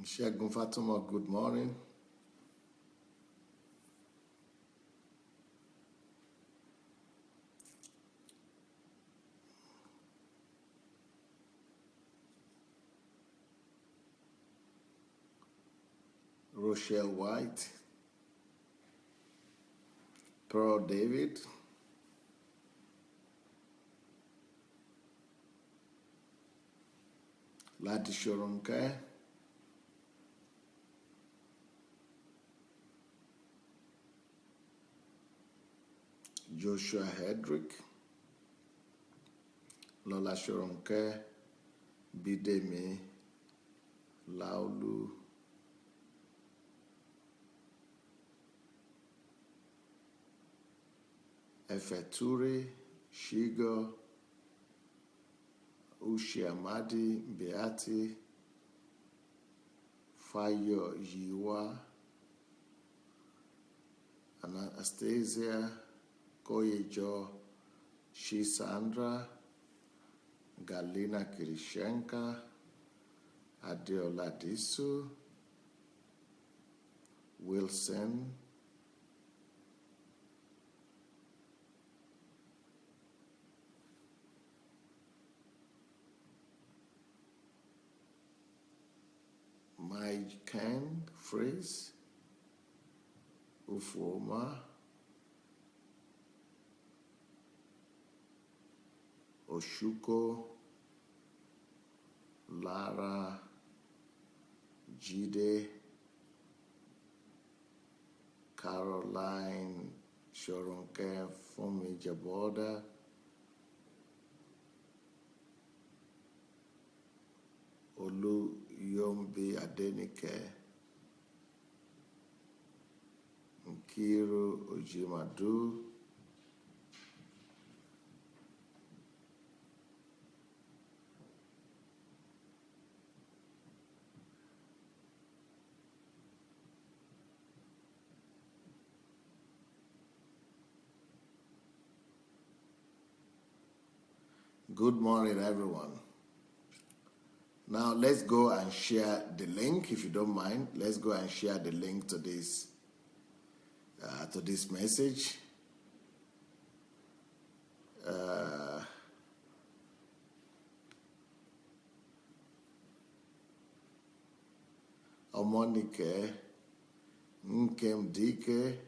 Shegun Fatima, good morning. Rochelle White, Pearl David, Lati Shoronke, Joshua Hedrick, Lola Shoronke, Bidemi, Laulu, Efeturi, Shigo, Ushi Amadi, Beati, Fayo Yiwa, Anastasia, Koyejo, Shisandra, Galina Kirishenka, Adeola Disu, Wilson, Mike Ken, Freeze, Ufoma, Oshuko, Lara, Jide, Caroline, Shoronke, Fumi Jaboda, Olu Yombi Adenike, Nkiru Ojimadu, Good morning, everyone. Now let's go and share the link, if you don't mind. Let's go and share the link to this message. Omonike, Nkem Dike,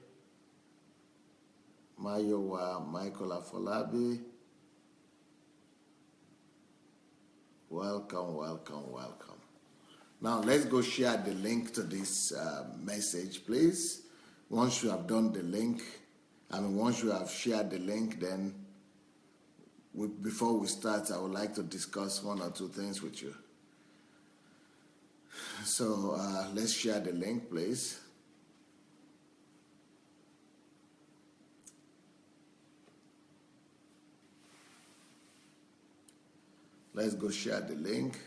Mayowa Michael Afolabi. Welcome, welcome, welcome. Now let's go share the link to this message, please. Once you have done the link, once you have shared the link, then before we start, I would like to discuss one or two things with you. So let's share the link, please. Let's go share the link.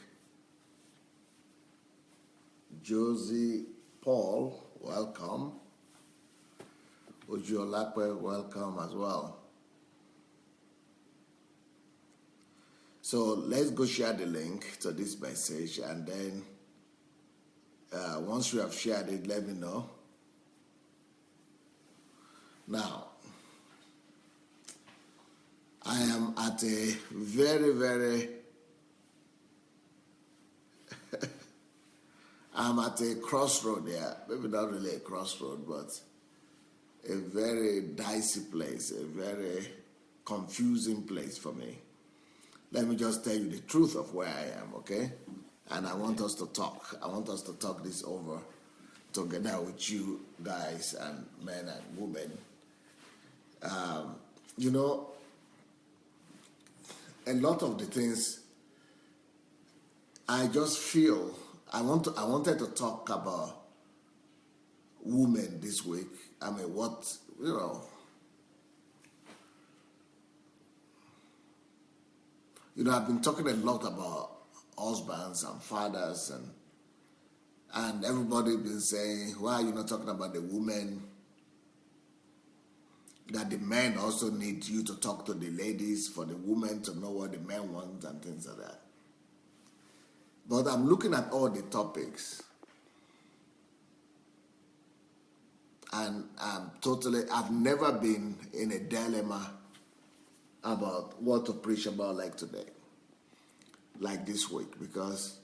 Josie Paul, welcome. Ojuolape, welcome as well. So let's go share the link to this message, and then once you have shared it, let me know. Now, I am at a very I'm at a crossroad there. Maybe not really a crossroad, but a very dicey place, a very confusing place for me. Let me just tell you the truth of where I am, okay? And I want us to talk. I want us to talk this over together with you guys and men and women. You know, a lot of the things I just feel I wanted to talk about women this week. I've been talking a lot about husbands and fathers, and everybody been saying, why are you not talking about the women? That the men also need you to talk to the ladies, for the women to know what the men want and things like that. But I'm looking at all the topics, And I've never been in a dilemma about what to preach about like today, like this week, because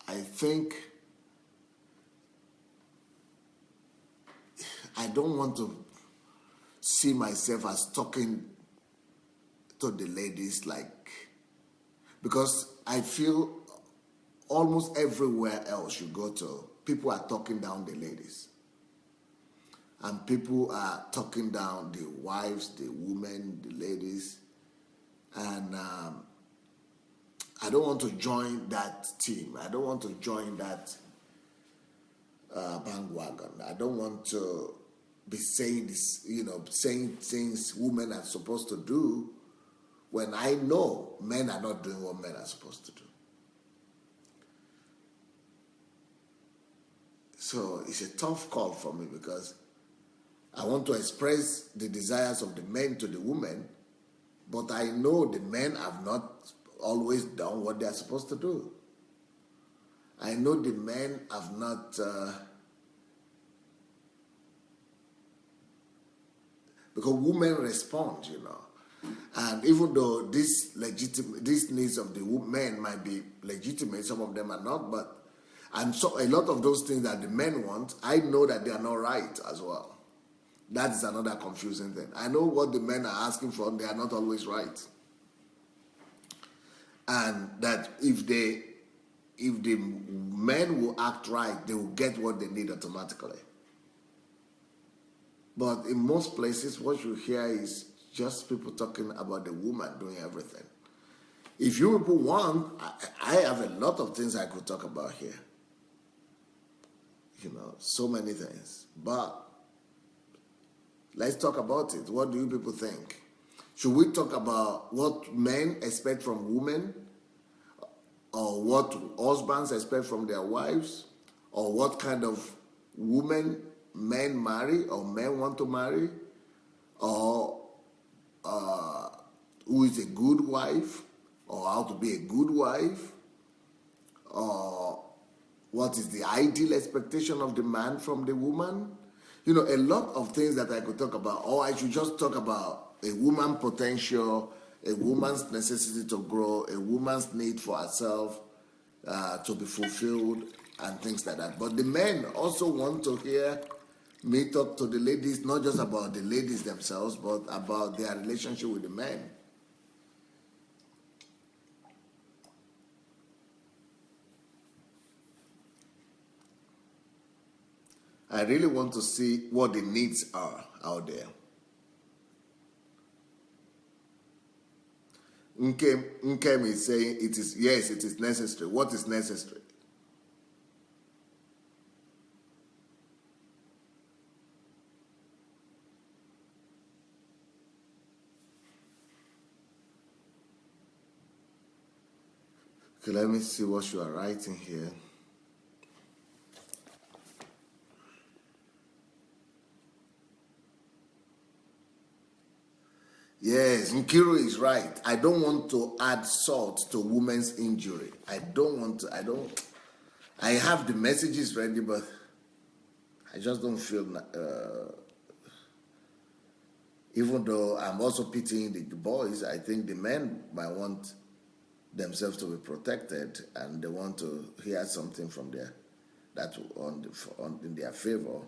I think I don't want to see myself as talking to the ladies, because I feel almost everywhere else you go to, people are talking down the ladies. And people are talking down the wives, the women, the ladies. And I don't want to join that team. I don't want to join that bandwagon. I don't want to be saying this, saying things women are supposed to do when I know men are not doing what men are supposed to do. So it's a tough call for me, because I want to express the desires of the men to the women, but I know the men have not always done what they are supposed to do. I know the men have not because women respond, and even though these needs of the men might be legitimate, some of them are not, and so a lot of those things that the men want, I know that they are not right as well. That is another confusing thing. I know what the men are asking for, they are not always right. And that if the men will act right, they will get what they need automatically. But in most places, what you hear is just people talking about the woman doing everything. If you people want, I have a lot of things I could talk about here. So many things. But let's talk about it. What do you people think? Should we talk about what men expect from women? Or what husbands expect from their wives? Or what kind of women men marry or men want to marry? Or who is a good wife? Or how to be a good wife? Or what is the ideal expectation of the man from the woman? A lot of things that I could talk about. Or I should just talk about a woman's potential, a woman's necessity to grow, a woman's need for herself to be fulfilled, and things like that. But the men also want to hear me talk to the ladies, not just about the ladies themselves, but about their relationship with the men. I really want to see what the needs are out there. Nkem is saying it is necessary. What is necessary? Okay, let me see what you are writing here. Yes, Nkiru is right. I don't want to add salt to women's injury. I have the messages ready, but I just don't feel, even though I'm also pitying the boys, I think the men might want themselves to be protected, and they want to hear something from in their favor.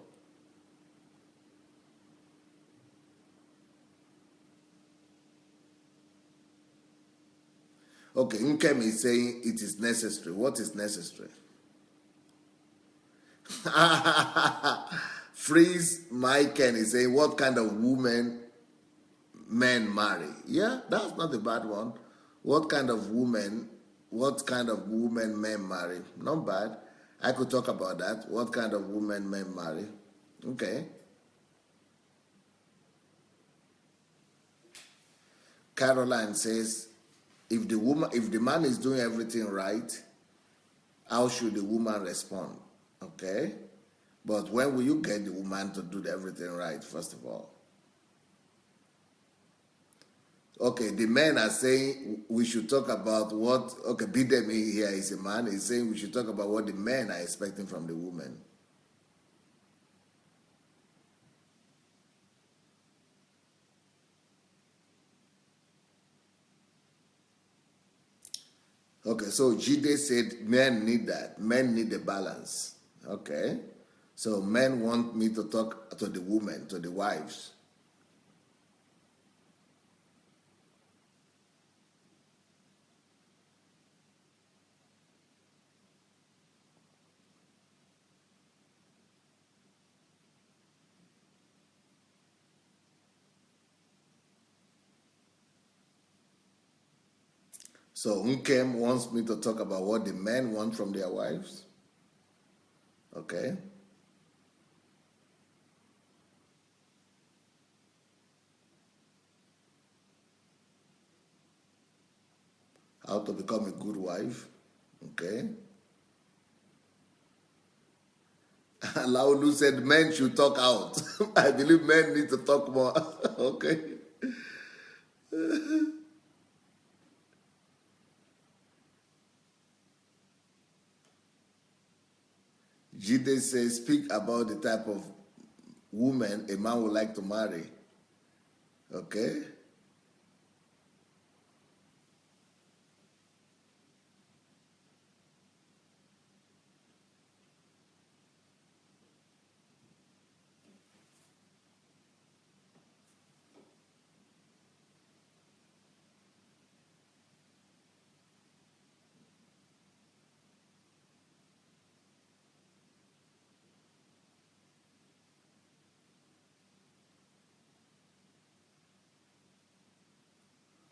Okay, Nkem is saying it is necessary. What is necessary? Freeze Maiken is saying, what kind of woman men marry? Yeah, that's not a bad one. What kind of woman men marry? Not bad. I could talk about that. What kind of woman men marry? Okay. Caroline says, if the man is doing everything right, how should the woman respond? Okay? But when will you get the woman to do everything right, first of all? Okay, the men are saying we should talk about what, okay, Bidemi here is a man, is saying we should talk about what the men are expecting from the woman. Okay, so Jide said men need that. Men need a balance. Okay. So men want me to talk to the women, to the wives. So Nkem wants me to talk about what the men want from their wives. Okay. How to become a good wife. Okay. Laulu said men should talk out. I believe men need to talk more. Okay. Jide says, speak about the type of woman a man would like to marry. Okay.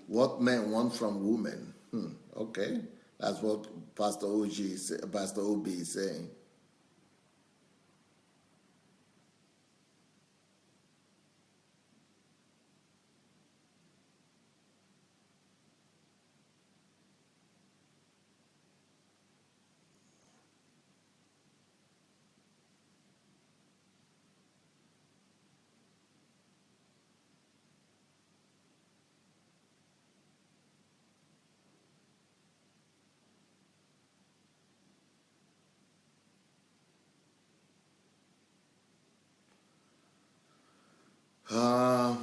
What men want from women. Okay. That's what Pastor Obi is saying.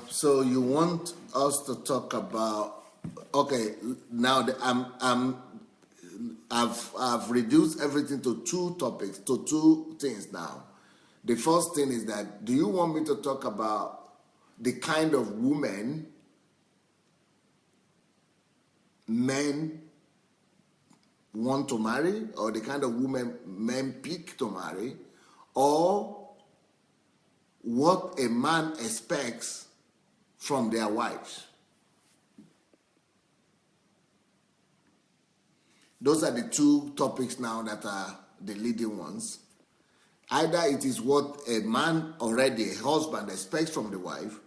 So you want us to talk about? Okay, now I've reduced everything to two topics, to two things now. The first thing is that, do you want me to talk about the kind of woman men want to marry, or the kind of woman men pick to marry, or what a man expects from their wives? Those are the two topics now that are the leading ones. Either it is what a man already, a husband, expects from the wife,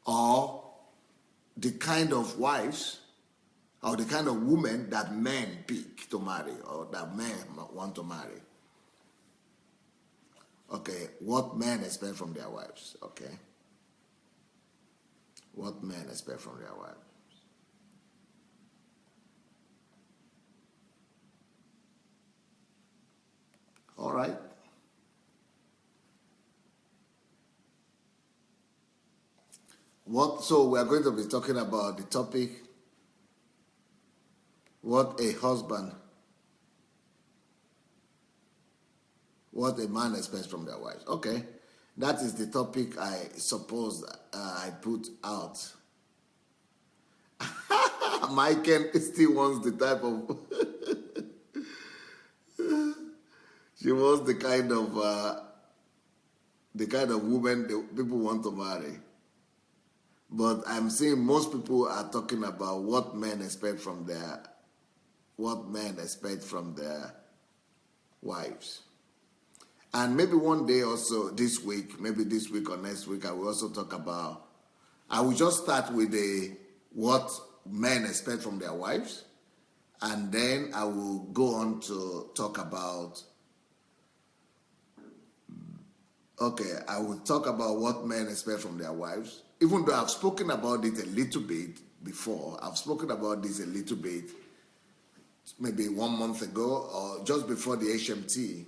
or the kind of wives or the kind of woman that men pick to marry or that men want to marry. Okay, what men expect from their wives. Okay. What men expect from their wives. All right. So we are going to be talking about the topic, what a man expects from their wives. Okay, that is the topic I suppose I put out. Michael still wants the type of, she wants the kind of woman the people want to marry. But I'm seeing most people are talking about what men expect from their wives. And maybe one day also maybe this week or next week, I will also talk about, I will just start with what men expect from their wives, and then I will go on to talk about, I will talk about what men expect from their wives, even though I've spoken about it a little bit before. I've spoken about this a little bit, maybe 1 month ago or just before the HMT.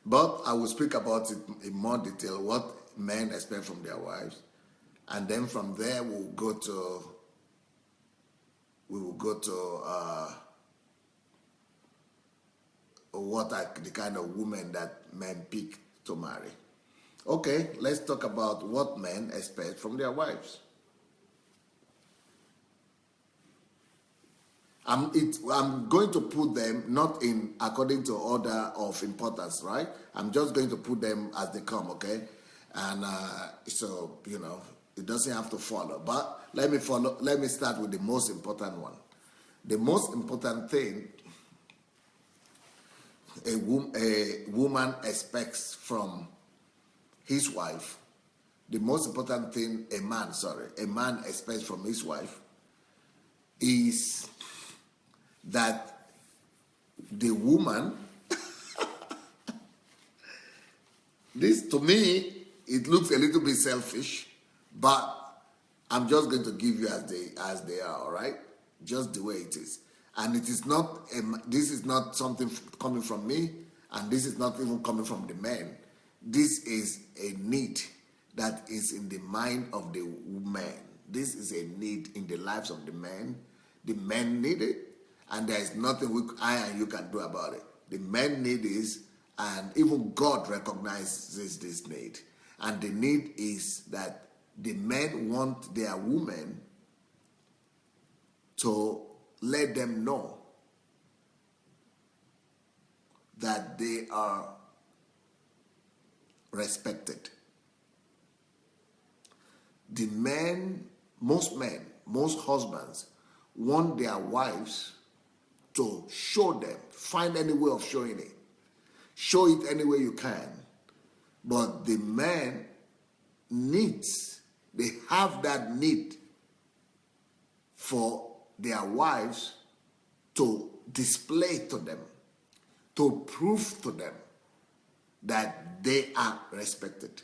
But I will speak about it in more detail, what men expect from their wives. And then from there, we will go to what are the kind of women that men pick to marry. Okay, let's talk about what men expect from their wives. I'm going to put them not in according to order of importance, right? I'm just going to put them as they come, okay? And so, it doesn't have to follow. But let me start with the most important one. The most important thing a woman expects from his wife, the most important thing a man expects from his wife is that the woman, this to me, it looks a little bit selfish, but I'm just going to give you as they are, all right? Just the way it is. And it is not, this is not something coming from me, and this is not even coming from the men. This is a need that is in the mind of the woman. This is a need in the lives of the men. The men need it, and there is nothing I and you can do about it. The men need this, and even God recognizes this need. And the need is that the men want their women to let them know that they are respected. The men, most husbands want their wives to show them, find any way of showing it. Show it any way you can. But the men they have that need for their wives to display to them, to prove to them that they are respected.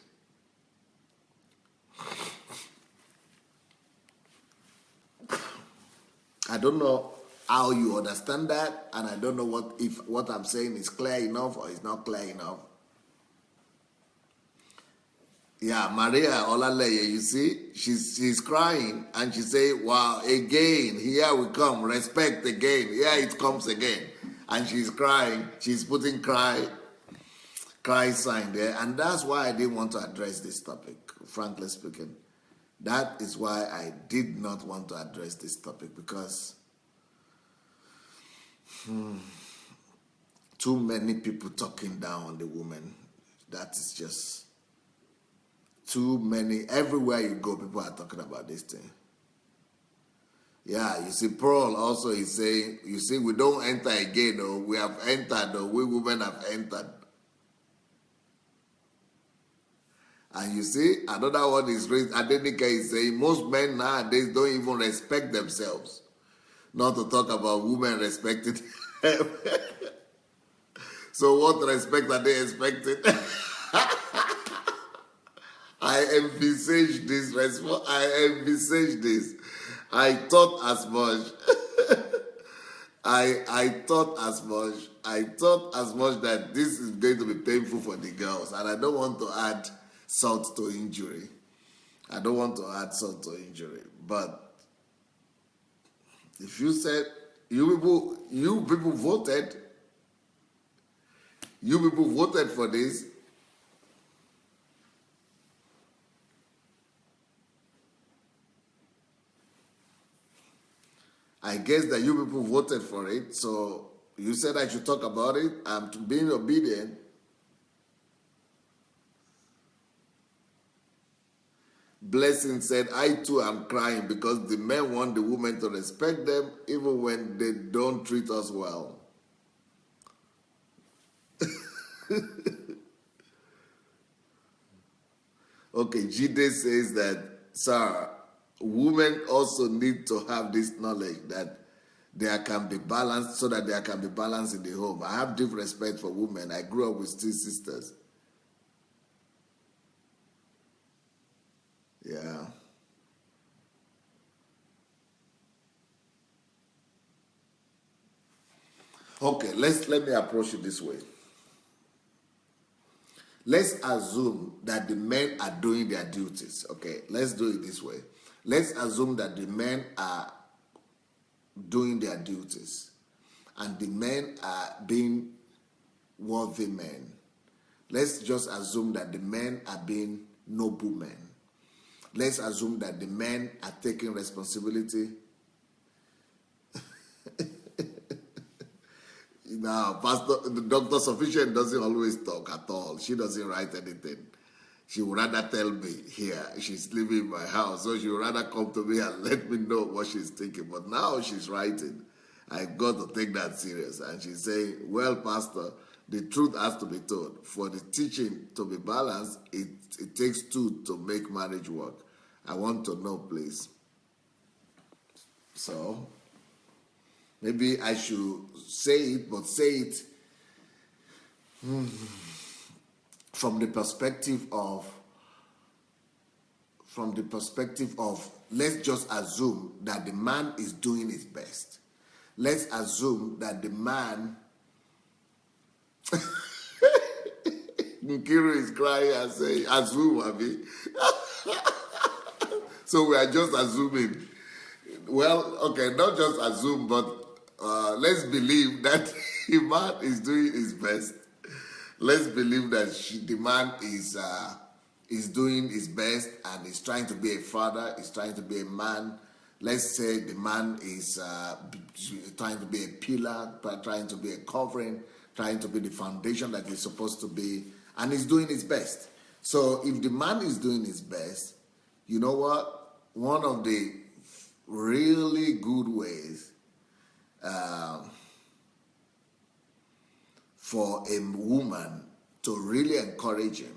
I don't know how you understand that, and I don't know if what I'm saying is clear enough or is not clear enough. Yeah, Maria Olaleye, you see, she's crying, and she say, wow, again, here we come, respect again, here it comes again. And she's crying, she's putting cry sign there, and that's why I didn't want to address this topic, frankly speaking. That is why I did not want to address this topic, because too many people talking down on the woman. That is just too many. Everywhere you go, people are talking about this thing. Yeah, you see, Paul also is saying, you see, we don't enter again, though. We have entered, though. We women have entered. And you see, another one is raised. Adenika is saying, most men nowadays don't even respect themselves. Not to talk about women respecting them. So what respect are they expecting? I envisage this. I thought as much. I thought as much that this is going to be painful for the girls, and I don't want to add salt to injury. But if you said you people voted for this, I guess that you people voted for it, so you said I should talk about it. I'm being obedient. Blessing said, I too am crying because the men want the women to respect them even when they don't treat us well. Okay, Jide says that, sir, women also need to have this knowledge that there can be balance, so that there can be balance in the home. I have deep respect for women. I grew up with two sisters. Yeah. Okay, let me approach it this way. Let's assume that the men are doing their duties. Okay, let's do it this way. Let's assume that the men are doing their duties and the men are being worthy men. Let's just assume that the men are being noble men. Let's assume that the men are taking responsibility. Now, Pastor, the Dr. Sufficient doesn't always talk at all. She doesn't write anything. She would rather tell me here, she's living in my house, so she would rather come to me and let me know what she's thinking. But now she's writing. I got to take that serious. And she's saying, well, Pastor, the truth has to be told. For the teaching to be balanced, it takes two to make marriage work. I want to know, please. So, maybe I should say it, but say it from the perspective of, let's just assume that the man is doing his best. Let's assume that the man, Nkiru is crying and saying, assume, Abi. So we are just assuming. Well, okay, not just assume, but let's believe that the man is doing his best. Let's believe that the man is doing his best and is trying to be a father, is trying to be a man. Let's say the man is trying to be a pillar, trying to be a covering, trying to be the foundation that he's supposed to be, and he's doing his best. So if the man is doing his best, you know what? One of the really good ways for a woman to really encourage him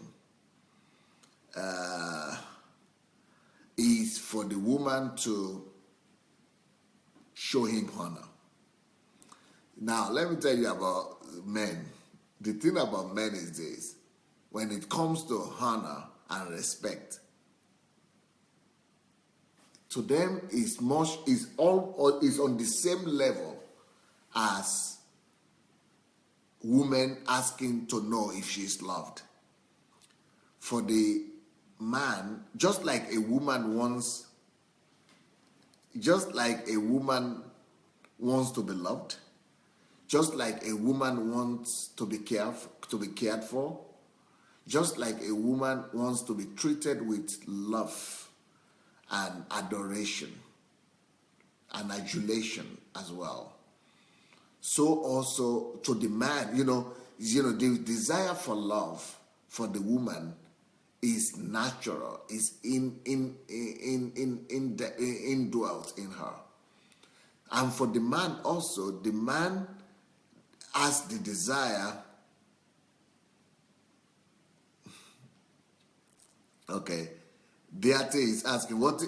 is for the woman to show him honor. Now, let me tell you about men. The thing about men is this: when it comes to honor and respect, to them is on the same level as woman asking to know if she is loved. For the man, just like a woman wants to be loved, just like a woman wants to be cared for, just like a woman wants to be treated with love and adoration and adulation as well. So also to the man, the desire for love for the woman is natural, is indwelt in her. And for the man also, the man has the desire. Okay. Beate is asking, what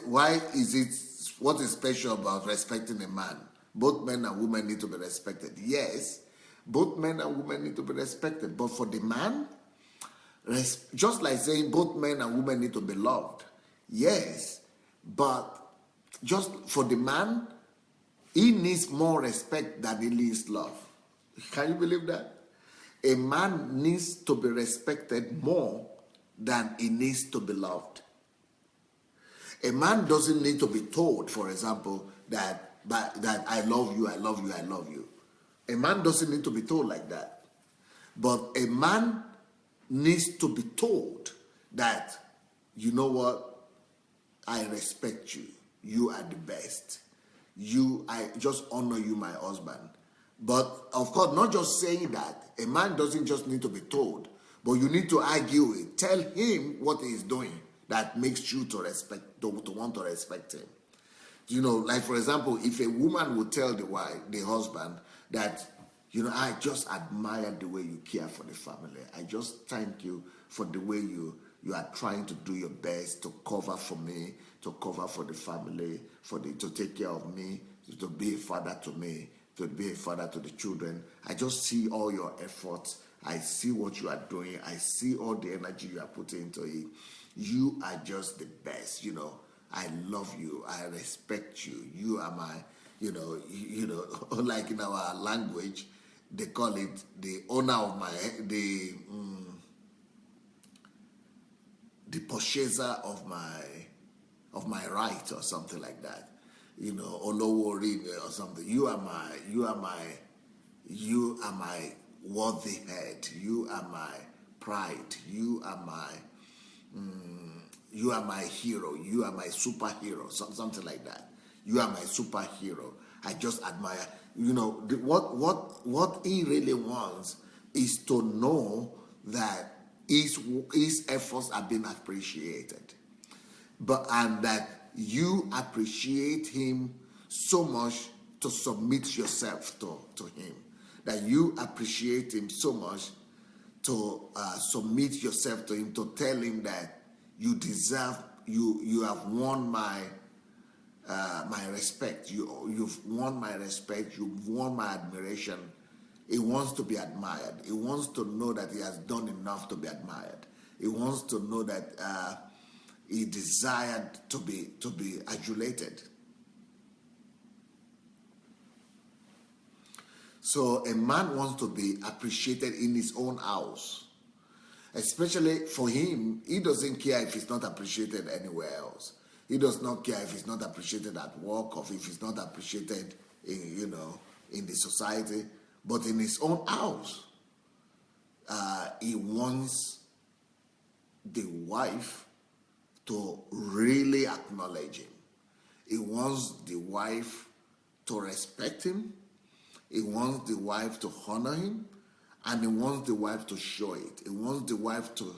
is special about respecting a man? Both men and women need to be respected. Yes, both men and women need to be respected. But for the man, just like saying both men and women need to be loved. Yes, but just for the man, he needs more respect than he needs love. Can you believe that? A man needs to be respected more than he needs to be loved. A man doesn't need to be told, for example, that I love you, I love you, I love you. A man doesn't need to be told like that. But a man needs to be told that, you know what, I respect you. You are the best. I just honor you, my husband. But of course, not just saying that. A man doesn't just need to be told, but you need to argue it. Tell him what he is doing that makes you to want to respect him. Like for example, if a woman would tell the husband that, I just admire the way you care for the family. I just thank you for the way you are trying to do your best to cover for me, to cover for the family, to take care of me, to be a father to me, to be a father to the children. I just see all your efforts. I see what you are doing. I see all the energy you are putting into it. You are just the best, I love you. I respect you. You are my, like in our language, they call it the owner of the purchaser of my right or something like that. Olowori or something. You are my worthy head. You are my pride. You are my hero. You are my superhero. Something like that. You are my superhero. I just admire. What he really wants is to know that his efforts are being appreciated, and that you appreciate him so much to submit yourself to him. That you appreciate him so much to submit yourself to him, to tell him that you deserve, you have won my respect. You've won my respect. You've won my admiration. He wants to be admired. He wants to know that he has done enough to be admired. He wants to know that he desired to be adulated. So a man wants to be appreciated in his own house. Especially for him, he doesn't care if he's not appreciated anywhere else. He does not care if he's not appreciated at work or if he's not appreciated in the society. But in his own house, he wants the wife to really acknowledge him. He wants the wife to respect him. He wants the wife to honor him. And he wants the wife to show it. He wants the wife to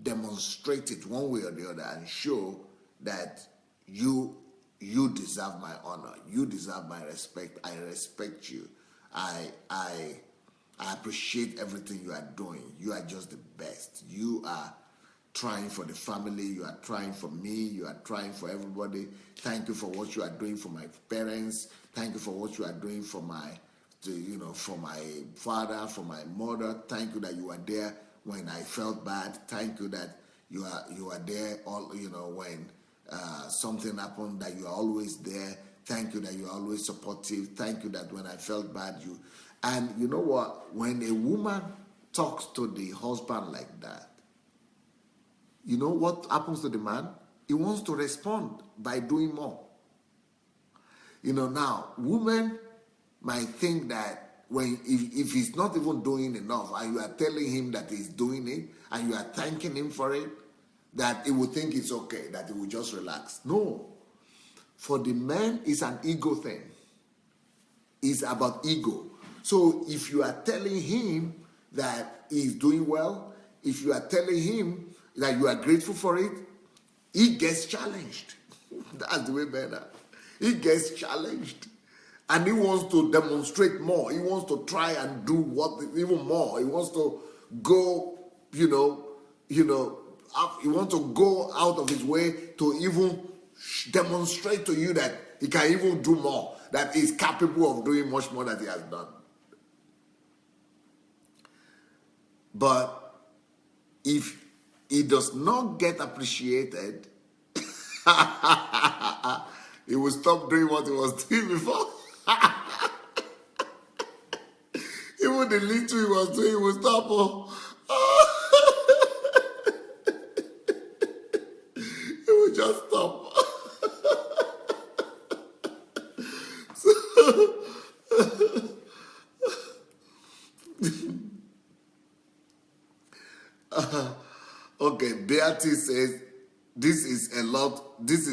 demonstrate it one way or the other and show that you deserve my honor. You deserve my respect. I respect you. I appreciate everything you are doing. You are just the best. You are trying for the family. You are trying for me. You are trying for everybody. Thank you for what you are doing for my parents. Thank you for what you are doing for my father, for my mother. Thank you that you are there when I felt bad. Thank you that you are there all when something happened, that you are always there. Thank you that you are always supportive. Thank you that when I felt bad, and you know what? When a woman talks to the husband like that, you know what happens to the man? He wants to respond by doing more. Now, women might think that if he's not even doing enough and you are telling him that he's doing it and you are thanking him for it, that he will think it's okay, that he will just relax. No. For the man, it's an ego thing. It's about ego. So if you are telling him that he's doing well, if you are telling him that you are grateful for it, he gets challenged. That's the way men are. He gets challenged. And he wants to demonstrate more. He wants to try and do even more. He wants to go, he wants to go out of his way to even demonstrate to you that he can even do more, that he's capable of doing much more than he has done. But if he does not get appreciated, he will stop doing what he was doing before. Even the little he was doing, he will stop. He will just stop. Okay, Beatrice says, this is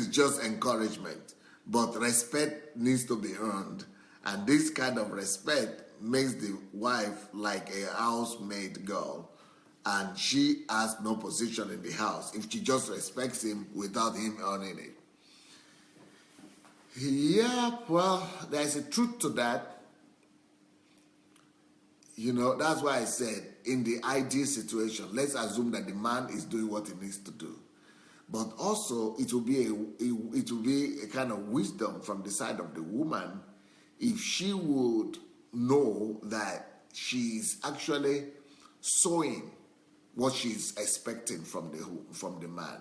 just encouragement, but respect needs to be earned. And this kind of respect makes the wife like a housemaid girl, and she has no position in the house if she just respects him without him earning it. Yeah, well, there's a truth to that. That's why I said, in the ideal situation, let's assume that the man is doing what he needs to do. But also, it will be a kind of wisdom from the side of the woman if she would know that she's actually sowing what she's expecting from the man.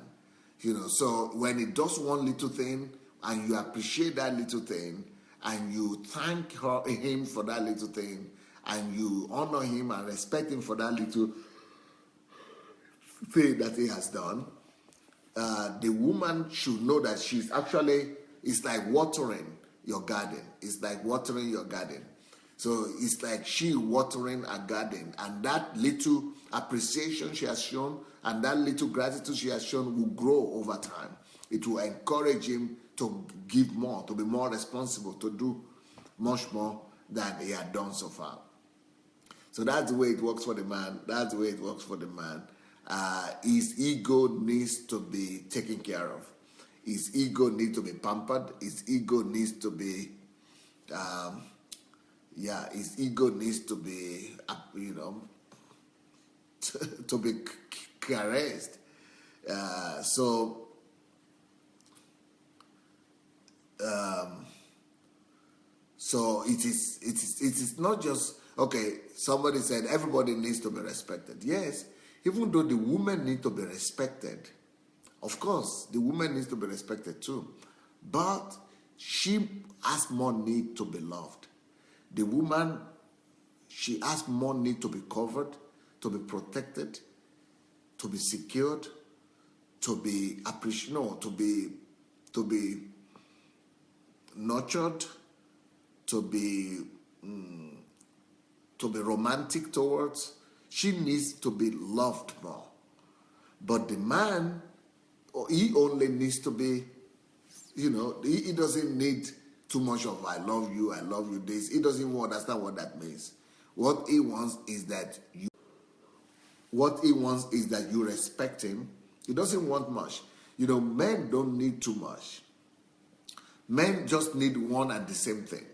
So when he does one little thing and you appreciate that little thing and you thank him for that little thing and you honor him and respect him for that little thing that he has done, the woman should know that she's actually, it's like watering your garden. It's like watering your garden. So it's like she watering a garden, and that little appreciation she has shown and that little gratitude she has shown will grow over time. It will encourage him to give more, to be more responsible, to do much more than he had done so far. So that's the way it works for the man. That's the way it works for the man. His ego needs to be taken care of. His ego needs to be pampered. His ego needs to be, his ego needs to be, to be caressed. So it is not just, okay, somebody said everybody needs to be respected. Yes, even though the woman needs to be respected, of course, the woman needs to be respected too. But she has more need to be loved. The woman, she has more need to be covered, to be protected, to be secured, to be appreciated, to be nurtured, to be romantic towards. She needs to be loved more. But the man, he only needs to be, he doesn't need too much of I love you this. He doesn't even understand what that means. What he wants is that you respect him. He doesn't want much. Men don't need too much. Men just need one and the same thing.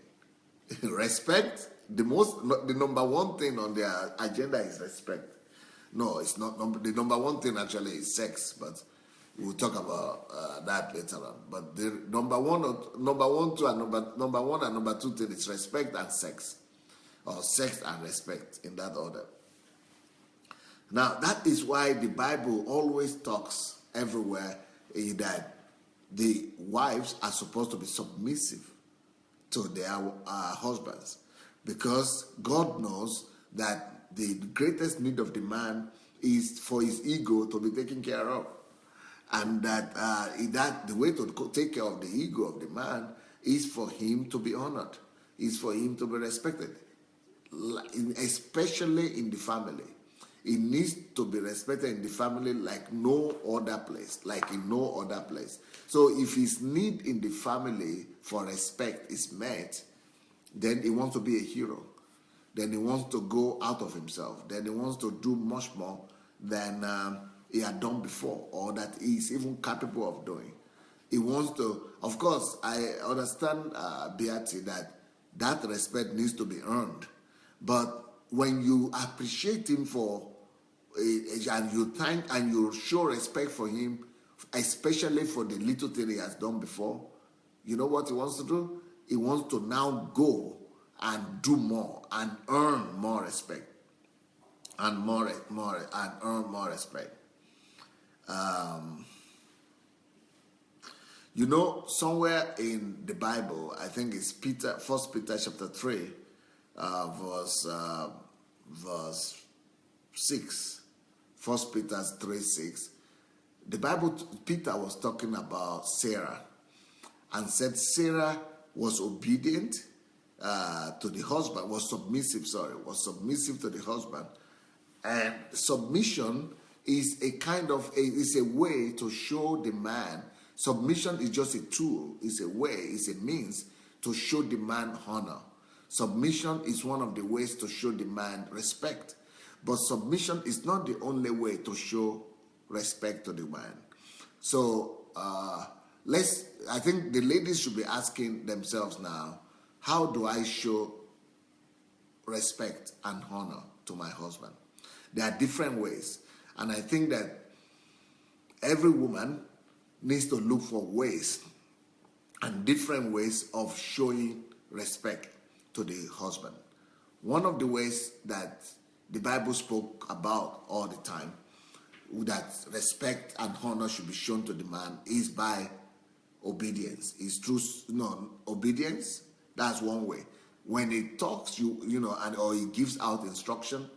Respect. The number one thing on their agenda is respect. No, it's not. The number one thing actually is sex, but we'll talk about that later on. But the number one and number two thing is respect and sex, or sex and respect, in that order. Now that is why the Bible always talks everywhere that the wives are supposed to be submissive to their husbands, because God knows that the greatest need of the man is for his ego to be taken care of, and that the way to take care of the ego of the man is for him to be honored, is for him to be respected, especially in the family. It needs to be respected in the family like no other place, like in no other place. So if his need in the family for respect is met, then he wants to be a hero. Then he wants to go out of himself. Then he wants to do much more than he had done before, or that he is even capable of doing. He wants to, of course, I understand, Beatty, that respect needs to be earned. But when you appreciate him for, and you thank and you show respect for him, especially for the little thing he has done before, you know what he wants to do? He wants to now go and do more and earn more respect, and earn more respect. Somewhere in the Bible, I think it's 1 Peter chapter 3, verse 6. 1 Peter 3:6. The Bible, Peter was talking about Sarah, and said Sarah was obedient to the husband, was submissive to the husband. And submission is a kind of, is a way to show the man. Submission is just a tool, it's a way, it's a means to show the man honor. Submission is one of the ways to show the man respect. But submission is not the only way to show respect to the man. So I think the ladies should be asking themselves now, how do I show respect and honor to my husband? There are different ways. And I think that every woman needs to look for ways and different ways of showing respect to the husband. One of the ways that the Bible spoke about all the time, that respect and honor should be shown to the man, is by obedience. It's through obedience. That's one way. When he talks, or he gives out instruction,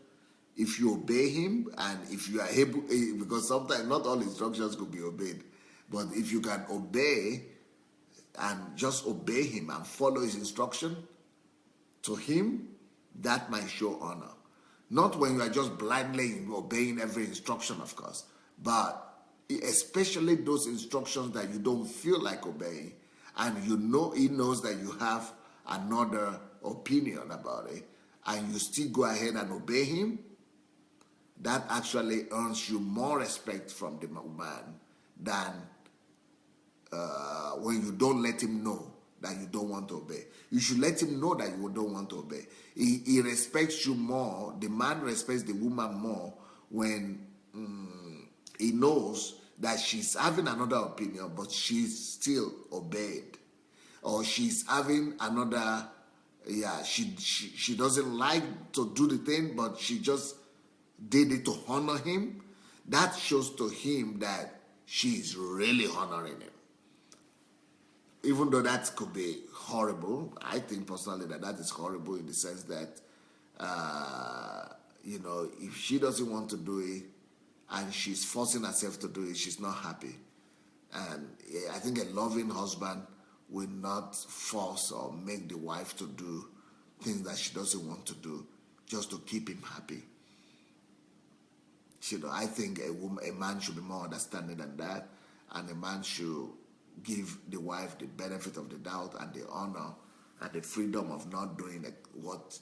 if you obey him, and if you are able, because sometimes not all instructions could be obeyed, but if you can obey and just obey him and follow his instruction, to him, that might show honor. Not when you are just blindly obeying every instruction, of course, but especially those instructions that you don't feel like obeying, and he knows that you have another opinion about it, and you still go ahead and obey him. That actually earns you more respect from the man than when you don't let him know that you don't want to obey. You should let him know that you don't want to obey. He respects you more. The man respects the woman more when he knows that she's having another opinion, but she's still obeyed. Or she's having another, she doesn't like to do the thing, but she just did it to honor him. That shows to him that she's really honoring him. Even though that could be horrible, I think personally that is horrible in the sense that, if she doesn't want to do it and she's forcing herself to do it, she's not happy. And I think a loving husband will not force or make the wife to do things that she doesn't want to do just to keep him happy. I think a man should be more understanding than that, and a man should give the wife the benefit of the doubt and the honor and the freedom of not doing what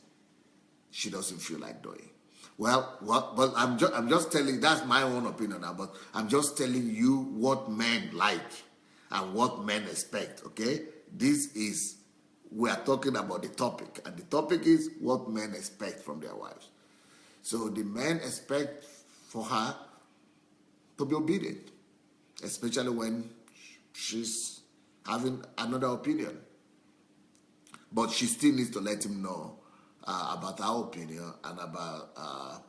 she doesn't feel like doing. But I'm just telling, that's my own opinion now, but I'm just telling you what men like and what men expect, okay? We are talking about the topic, and the topic is what men expect from their wives. So the men expect for her to be obedient, especially when she's having another opinion. But she still needs to let him know about her opinion and about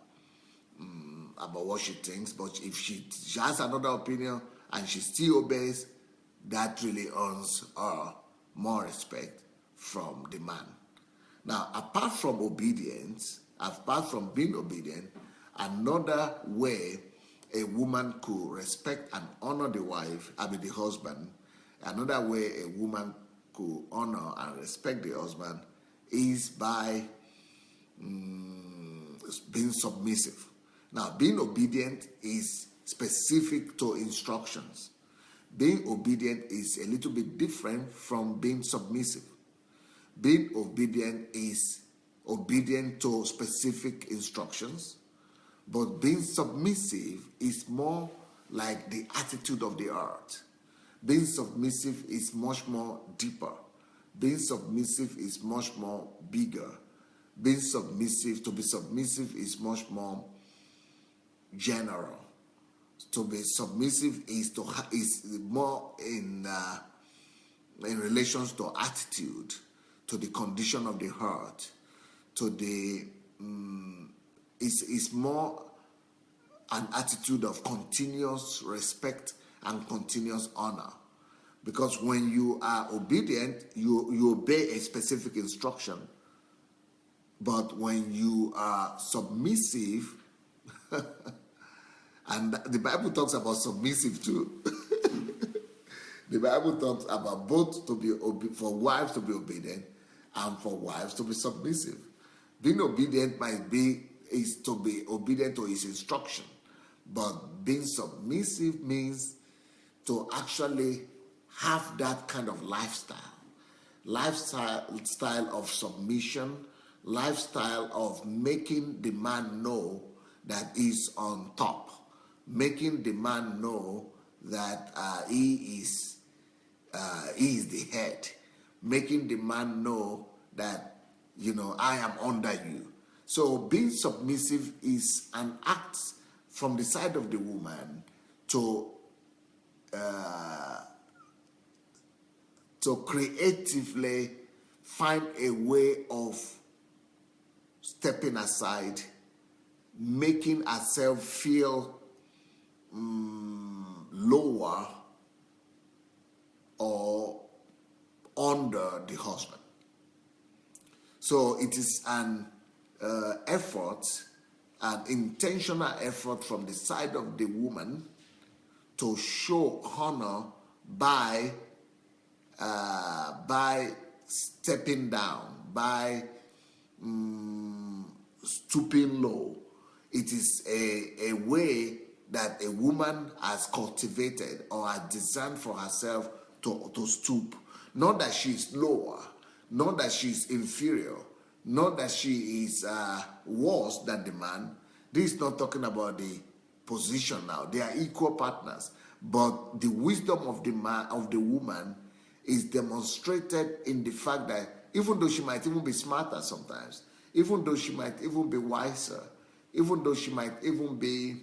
what she thinks. But if she has another opinion and she still obeys, that really earns her more respect from the man. Now, apart from obedience, apart from being obedient, another way a woman could respect and honor the husband, another way a woman could honor and respect the husband is by being submissive. Now, being obedient is specific to instructions. Being obedient is a little bit different from being submissive. Being obedient is obedient to specific instructions, but being submissive is more like the attitude of the heart. Being submissive is much more deeper. Being submissive is much more bigger. To be submissive is much more general. To be submissive is more in relations to attitude, to the condition of the heart, to the is more an attitude of continuous respect and continuous honor. Because when you are obedient, you obey a specific instruction. But when you are submissive, and the Bible talks about submissive too. The Bible talks about both for wives to be obedient and for wives to be submissive. Being obedient is to be obedient to his instruction. But being submissive means to actually have that kind of lifestyle of submission, lifestyle of making the man know that he's on top, making the man know that he is the head, making the man know that, I am under you. So being submissive is an act from the side of the woman to creatively find a way of stepping aside, making herself feel lower or under the husband. So it is an effort, an intentional effort from the side of the woman to show honor by stepping down, by stooping low. It is a way that a woman has cultivated or has designed for herself to stoop. Not that she is lower, not that she is inferior, not that she is worse than the man. This is not talking about the position now. They are equal partners. But the wisdom of the man, of the woman, is demonstrated in the fact that even though she might even be smarter sometimes, even though she might even be wiser, even though she might even be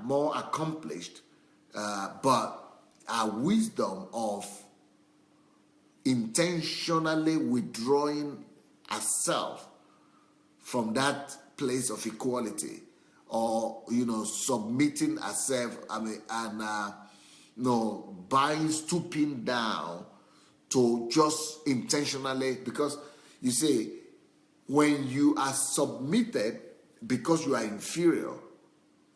more accomplished, but our wisdom of intentionally withdrawing herself from that place of equality, or submitting herself, stooping down to just intentionally, because you see, when you are submitted because you are inferior,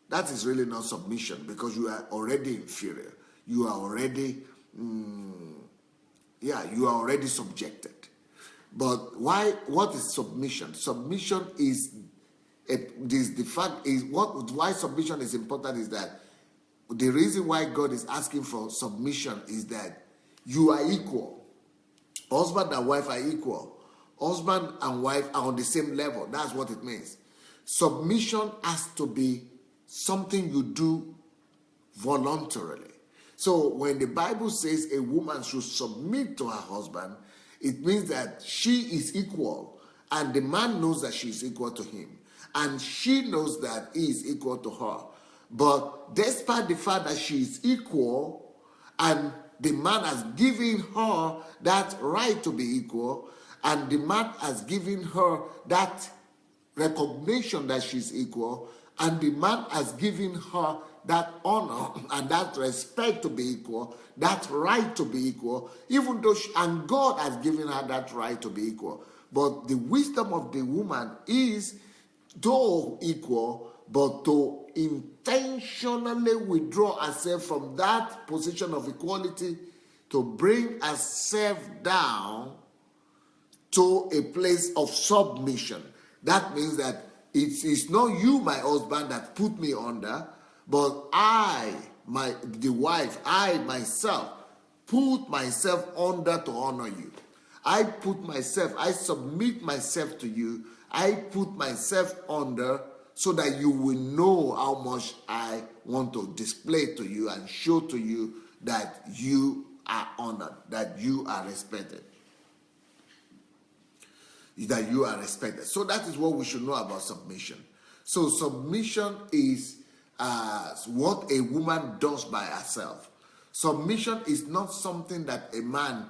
that is really not submission, because you are already inferior. You are already, you are already subjected. But what is submission? Submission is, why submission is important is that the reason why God is asking for submission is that you are equal. Husband and wife are equal. Husband and wife are on the same level. That's what it means. Submission has to be something you do voluntarily. So when the Bible says a woman should submit to her husband, it means that she is equal, and the man knows that she is equal to him, and she knows that he is equal to her. But despite the fact that she is equal, and the man has given her that right to be equal, and the man has given her that recognition that she's equal, and the man has given her that honor and that respect to be equal, that right to be equal, even though and God has given her that right to be equal. But the wisdom of the woman is, though equal, but to intentionally withdraw herself from that position of equality, to bring herself down to a place of submission. That means that it's not you, my husband, that put me under, but the wife, I myself, put myself under to honor you. I submit myself to you. I put myself under so that you will know how much I want to display to you and show to you that you are honored, that you are respected. That you are respected. So that is what we should know about submission. So submission is what a woman does by herself. Submission is not something that a man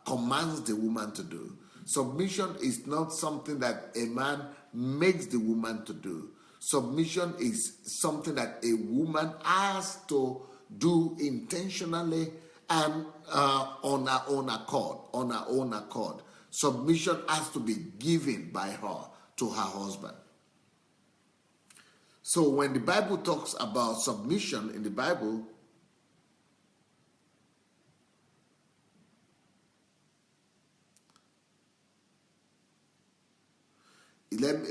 commands the woman to do. Submission is not something that a man makes the woman to do. Submission is something that a woman has to do intentionally and on her own accord. Submission has to be given by her to her husband. So when the Bible talks about submission in the Bible,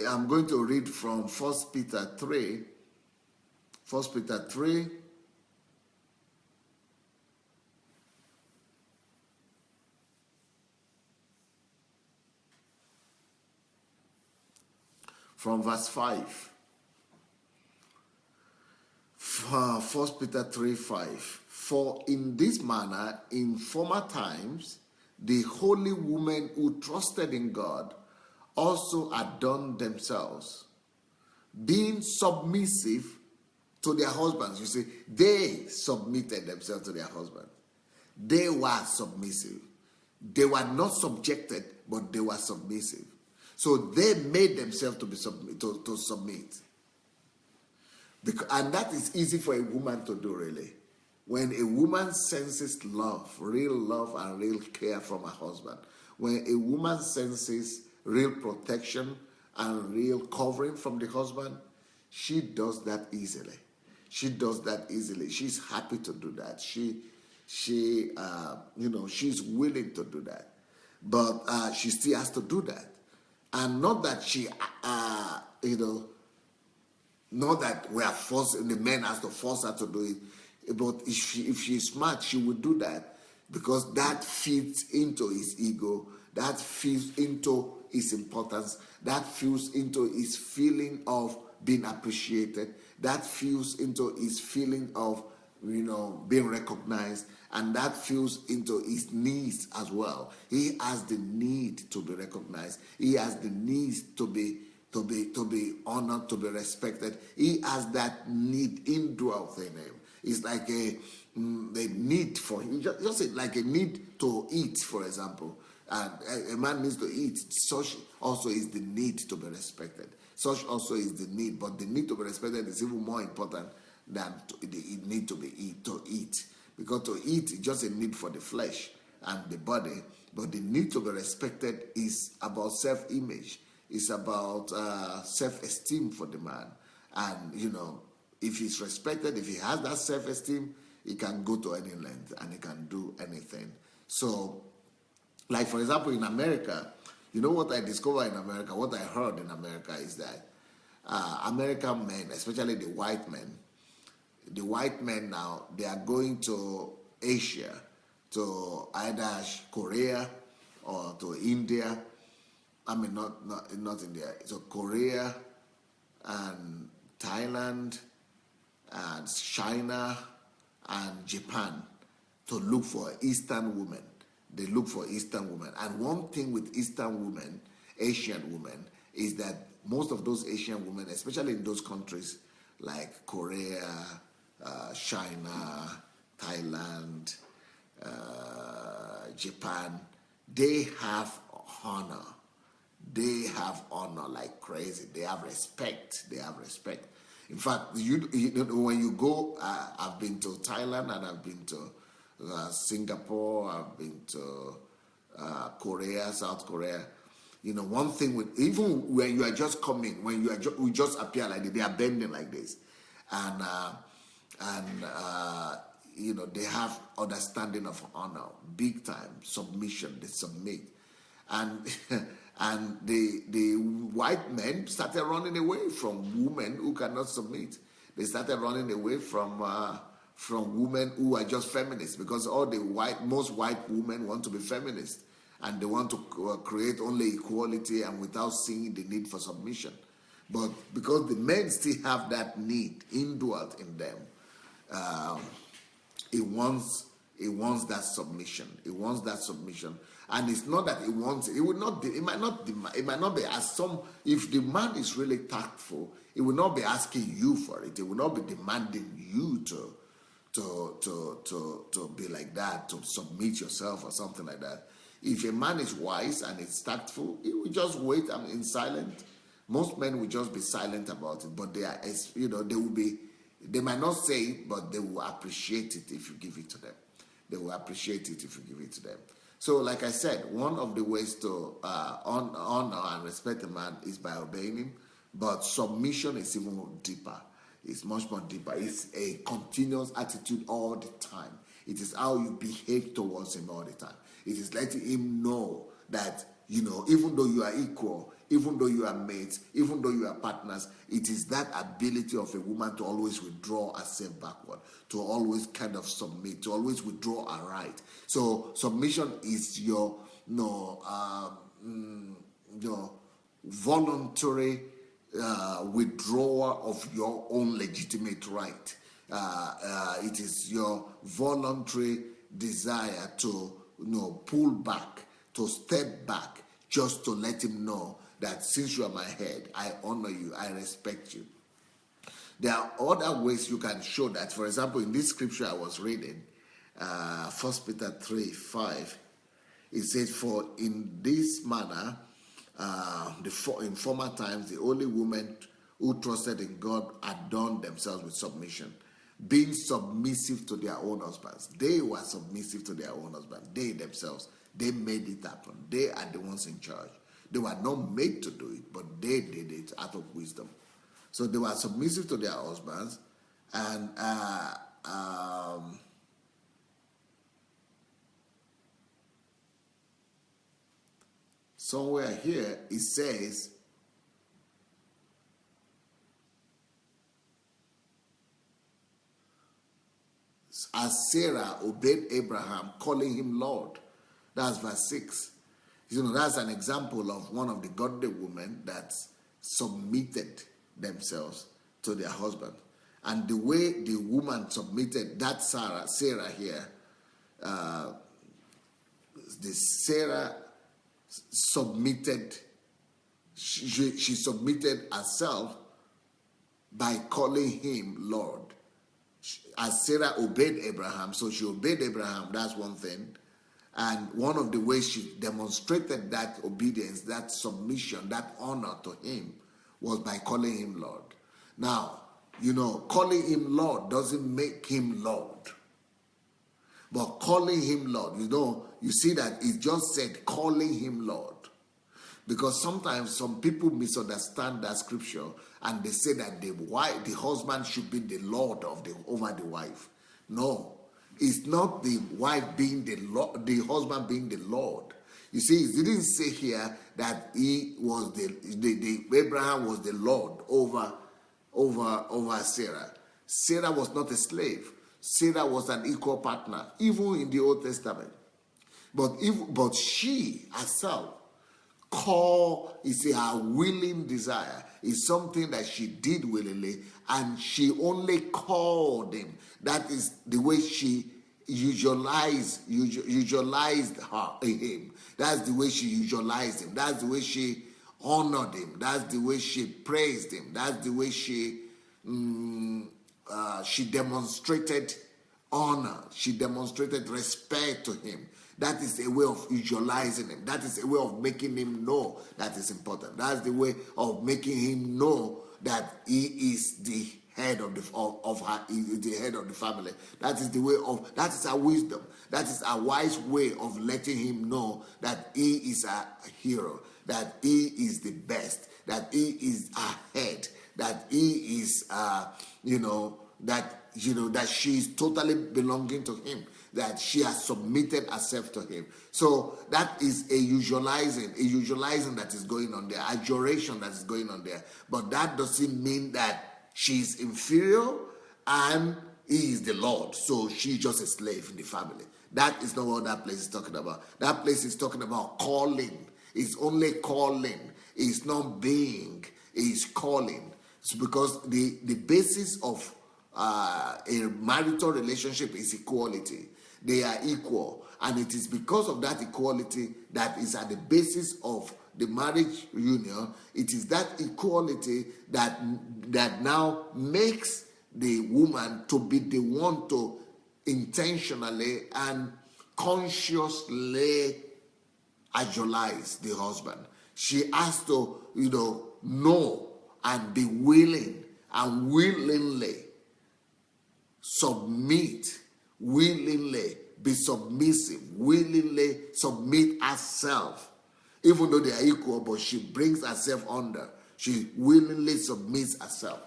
I'm going to read from 1 Peter 3. 1 Peter 3. From verse 5. 1 Peter 3:5. For in this manner, in former times, the holy women who trusted in God also adorned themselves, being submissive to their husbands. You see, they submitted themselves to their husbands. They were submissive. They were not subjected, but they were submissive. So they made themselves to submit. And that is easy for a woman to do, really. When a woman senses love and real care from her husband, when a woman senses real protection and real covering from the husband, she does that easily. She does that easily. She's happy to do that. She's willing to do that, but she still has to do that, and not that not that we are forced. The men has to force her to do it, but if she's smart, she would do that because that feeds into his ego. That feeds into his importance. That feeds into his feeling of being appreciated. That feeds into his feeling of being recognized, and that feeds into his needs as well. He has the need to be recognized. He has the need to be honored, to be respected. He has that need indwelt in him. It's like a need for him. Just like a need to eat, for example. And a man needs to eat. Such also is the need to be respected. Such also is the need, but the need to be respected is even more important than the need to eat. Because to eat is just a need for the flesh and the body, but the need to be respected is about self-image. It's about self-esteem for the man. And, if he's respected, if he has that self-esteem, he can go to any length and he can do anything. So, like, for example, in America, what I discovered in America, what I heard in America is that American men, especially the white men now, they are going to Asia, to either Korea or to India. I mean, not India. So Korea and Thailand and China and Japan to look for Eastern women. They look for Eastern women. And one thing with Eastern women, Asian women, is that most of those Asian women, especially in those countries like Korea, China, Thailand, Japan, they have honor. They have honor like crazy. They have respect. In fact, when you go, I've been to Thailand and I've been to Singapore, I've been to Korea, South Korea. One thing even when you are just coming, when we just appear like this, they are bending like this, and they have understanding of honor, big time submission. They submit, and and the white men started running away from women who cannot submit. They started running away from women who are just feminists, because most white women want to be feminists, and they want to create only equality and without seeing the need for submission. But because the men still have that need indwelt in them, he wants that submission. He wants that submission. And it's not that he wants it. It will not. It might not be as some. If the man is really tactful, he will not be asking you for it. He will not be demanding you to be like that, to submit yourself or something like that. If a man is wise and is tactful, he will just wait and in silent. Most men will just be silent about it, but they might not say it, but they will appreciate it if you give it to them. They will appreciate it if you give it to them. So, like I said, one of the ways to honor and respect a man is by obeying him, but submission is even deeper. It's much more deeper. It's a continuous attitude all the time. It is how you behave towards him all the time. It is letting him know that, even though you are equal, even though you are mates, even though you are partners, it is that ability of a woman to always withdraw herself backward, to always kind of submit, to always withdraw her right. So submission is your voluntary withdrawal of your own legitimate right. It is your voluntary desire to pull back, to step back, just to let him know that since you are my head, I honor you, I respect you. There are other ways you can show that. For example, in this scripture I was reading, 1 Peter 3:5, it says, "For in this manner, in former times, the only women who trusted in God adorned themselves with submission, being submissive to their own husbands. They were submissive to their own husbands. They themselves, they made it happen. They are the ones in charge. They were not made to do it, but they did it out of wisdom. So they were submissive to their husbands, and somewhere here it says, as Sarah obeyed Abraham, calling him Lord. That's verse 6. That's an example of one of the godly women that submitted themselves to their husband. And the way the woman submitted, that Sarah here, the Sarah submitted, she submitted herself by calling him Lord. As Sarah obeyed Abraham, so she obeyed Abraham, that's one thing. And one of the ways she demonstrated that obedience, that submission, that honor to him was by calling him Lord. Now, calling him Lord doesn't make him Lord. But calling him Lord, you see that it just said calling him Lord. Because sometimes some people misunderstand that scripture and they say that the husband should be the Lord over the wife. No, it's not the wife being the husband being the Lord. You see, it didn't say here that he was Abraham was the Lord over Sarah. Sarah was not a slave. Sarah was an equal partner, even in the Old Testament. But she herself her willing desire. Is something that she did willingly, and she only called him. That is the way she usualized him. That's the way she usualized him. That's the way she honored him. That's the way she praised him. That's the way she demonstrated honor. She demonstrated respect to him. That is a way of visualizing him. That is a way of making him know that is important. That's the way of making him know that he is the head of the family. That is the way of. That is our wisdom. That is a wise way of letting him know that he is a hero. That he is the best. That he is a head. That he is, that she is totally belonging to him. That she has submitted herself to him. So that is a usualizing that is going on there, adoration that is going on there. But that doesn't mean that she's inferior and he is the Lord. So she's just a slave in the family. That is not what that place is talking about. That place is talking about calling. It's only calling. It's not being. It's calling. It's because the basis of a marital relationship is equality. They are equal, and it is because of that equality that is at the basis of the marriage union. It is that equality that now makes the woman to be the one to intentionally and consciously idolize the husband. She has to, know and be willing and willingly submit, willingly be submissive, willingly submit herself. Even though they are equal, but she brings herself under. She willingly submits herself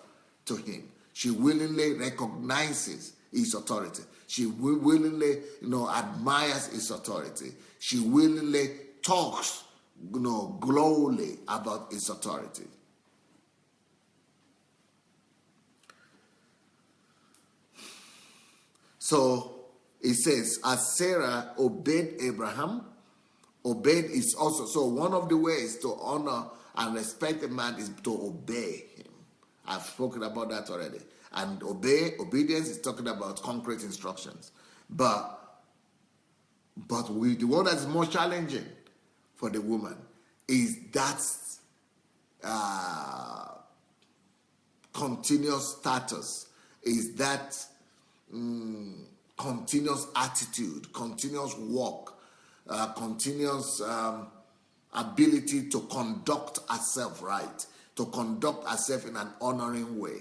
to him. She willingly recognizes his authority. She willingly, admires his authority. She willingly talks, glowingly about his authority. So it says, as Sarah obeyed Abraham, obeyed is also, so one of the ways to honor and respect a man is to obey him. I've spoken about that already. And obedience is talking about concrete instructions. But the one that's more challenging for the woman is that continuous status, is that continuous attitude, continuous walk, continuous ability to conduct herself right, to conduct herself in an honoring way.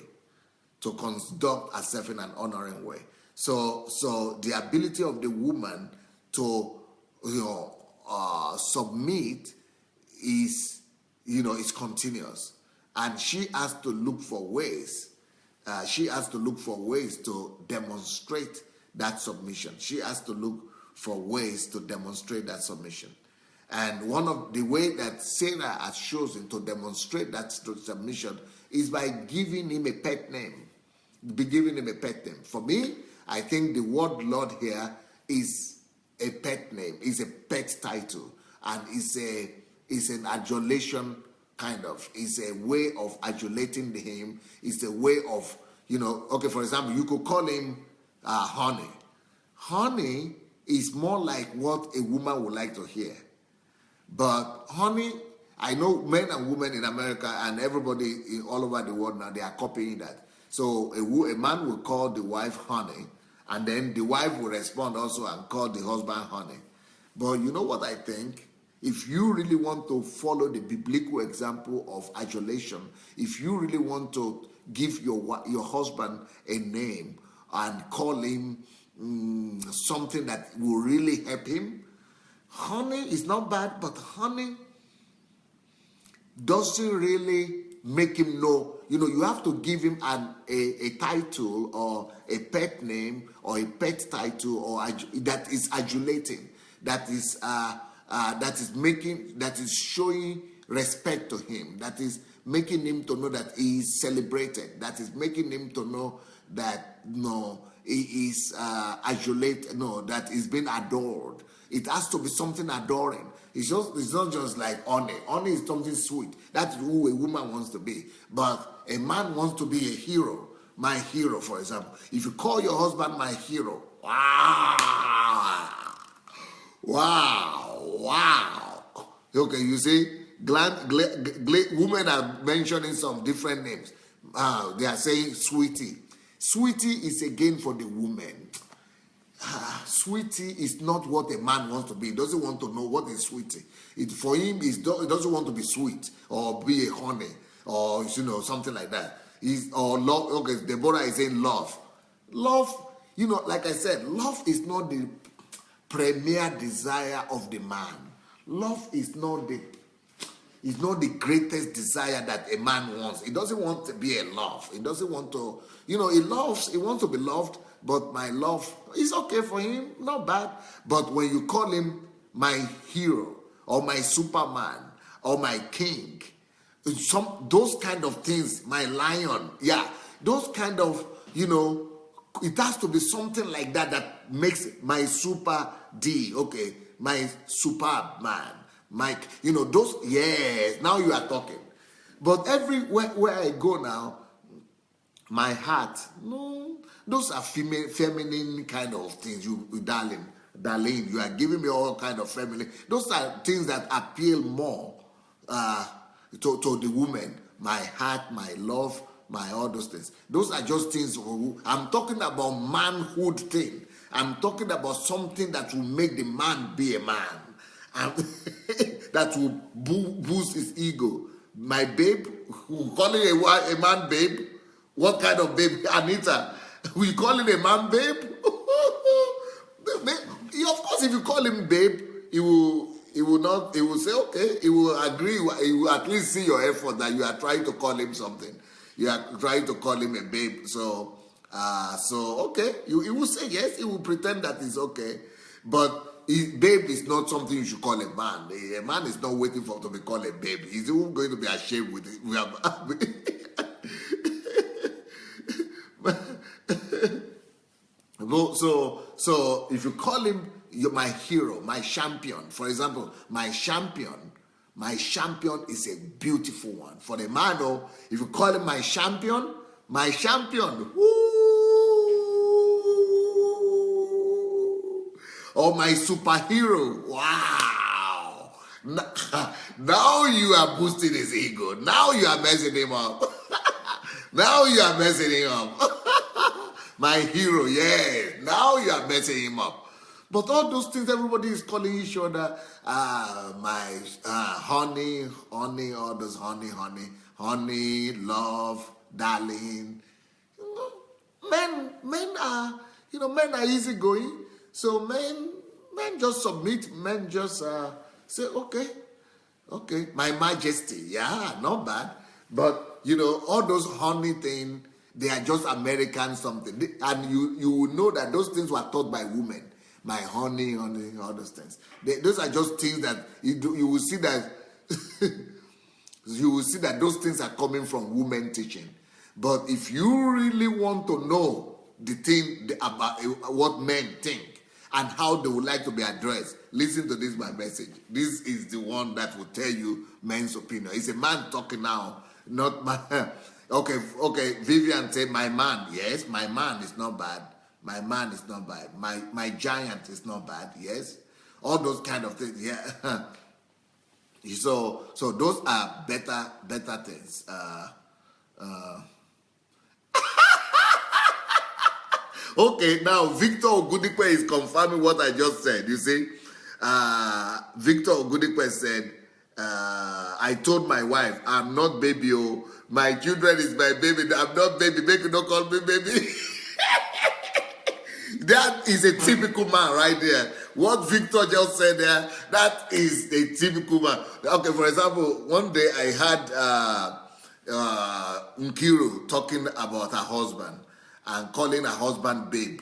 to conduct herself in an honoring way. So the ability of the woman to submit is is continuous, and she has to look for ways. She has to look for ways to demonstrate that submission. She has to look for ways to demonstrate that submission. And one of the way that Sarah has chosen to demonstrate that submission is by giving him a pet name. For me, I think the word Lord here is a pet name, is a pet title, and is an adulation kind of. It's a way of adulating him. It's a way of, okay, for example, you could call him honey. Honey is more like what a woman would like to hear. But honey, I know men and women in America and everybody all over the world now, they are copying that. So a man will call the wife honey, and then the wife will respond also and call the husband honey. But you know what I think? If you really want to follow the biblical example of adulation, if you really want to give your husband a name and call him something that will really help him, honey is not bad, but honey doesn't really make him know. You have to give him a title or a pet name or a pet title or that is adulating, that is showing respect to him, that is making him to know that he is celebrated, that is making him to know that he is adulated, that is being adored. It has to be something adoring. It's not just like honey. Honey is something sweet. That's who a woman wants to be. But a man wants to be a hero. My hero, for example. If you call your husband my hero, wow. Okay, you see, women are mentioning some different names. They are saying sweetie. Sweetie is again for the woman. Sweetie is not what a man wants to be. He doesn't want to know what is sweetie. For him, he doesn't want to be sweet or be a honey or something like that. Love. Okay, Deborah is saying love. Love, like I said, love is not the premier desire of the man. Love is not the greatest desire that a man wants. He doesn't want to be a love. He doesn't want to, he wants to be loved, but my love is okay for him, not bad. But when you call him my hero or my Superman or my king, those kind of things, my lion, those kind of, it has to be something like that makes my super D, okay, my superb man. Mike, those, yes, now you are talking. But everywhere where I go now, my heart, no, those are feminine kind of things. You darling, you are giving me all kind of feminine. Those are things that appeal more to the woman. My heart, my love, my all those things. Those are just things. I'm talking about manhood thing. I'm talking about something that will make the man be a man. That will boost his ego. My babe, calling a man babe. What kind of babe? Anita, we calling a man babe? Of course, if you call him babe, he will say okay. He will agree. He will at least see your effort that you are trying to call him something. You are trying to call him a babe. So okay. He will say yes. He will pretend that it's okay, but. Babe is not something you should call a man. A man is not waiting to be called a babe. He's even going to be ashamed with it. So if you call him my hero, my champion, for example, my champion is a beautiful one. For the man, if you call him my champion, woo! Or my superhero. Wow. Now you are boosting his ego. Now you are messing him up. My hero, yes. Now you are messing him up. But all those things, everybody is calling each other my honey, all those honey, love, darling. men are, men are easygoing. So men just submit. Men just say, okay, my majesty, yeah, not bad. But all those honey things, they are just American something, and you will know that those things were taught by women. My honey, all those things. Those are just things that you will see that you will see that those things are coming from women teaching. But if you really want to know the thing about what men think and how they would like to be addressed, listen to this, my message. This is the one that will tell you men's opinion. It's a man talking now, not my. Okay. Vivian said, my man. Yes, my man is not bad. My man is not bad. My giant is not bad. Yes, all those kind of things. Yeah. So those are better things. Okay, now Victor Ogudikwe is confirming what I just said. You see, Victor Ogudikwe said, I told my wife, I'm not baby. Oh, my children is my baby. I'm not baby. Make you don't call me baby. That is a typical man right there. What Victor just said there, that is a typical man. Okay, for example, one day I had Nkiru talking about her husband and calling her husband babe.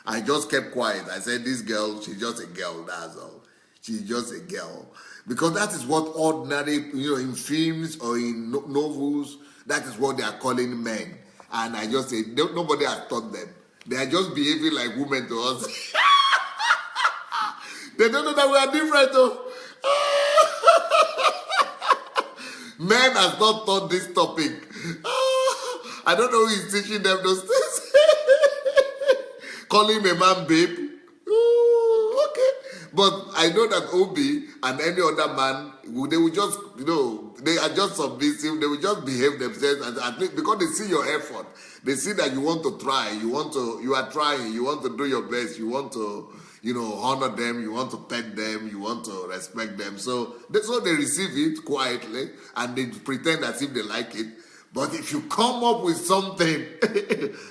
I just kept quiet. I said, this girl, she's just a girl, that's all. She's just a girl. Because that is what ordinary, in films or in novels, that is what they are calling men. And I just say, nobody has taught them. They are just behaving like women to us. They don't know that we are different, though. Men has not taught this topic. I don't know who is teaching them those things. Calling a man babe. Okay. But I know that Obi and any other man, they will just, they are just submissive. They will just behave themselves, at least because they see your effort. They see that you want to try. You are trying. You want to do your best. You want to, honor them. You want to pet them. You want to respect them. So they receive it quietly and they pretend as if they like it. But if you come up with something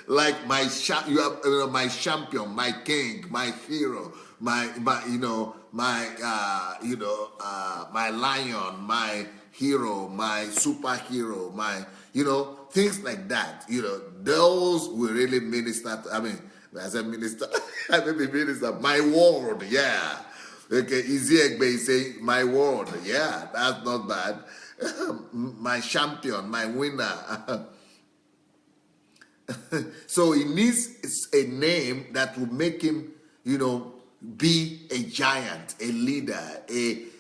like my champion, my king, my hero, my lion, my hero, my superhero, my things like that, those will really minister to, as a minister, I may be minister, my word, yeah. Okay, Ezekiel is saying, my word, yeah, that's not bad. My champion, my winner. So he needs a name that will make him, be a giant, a leader,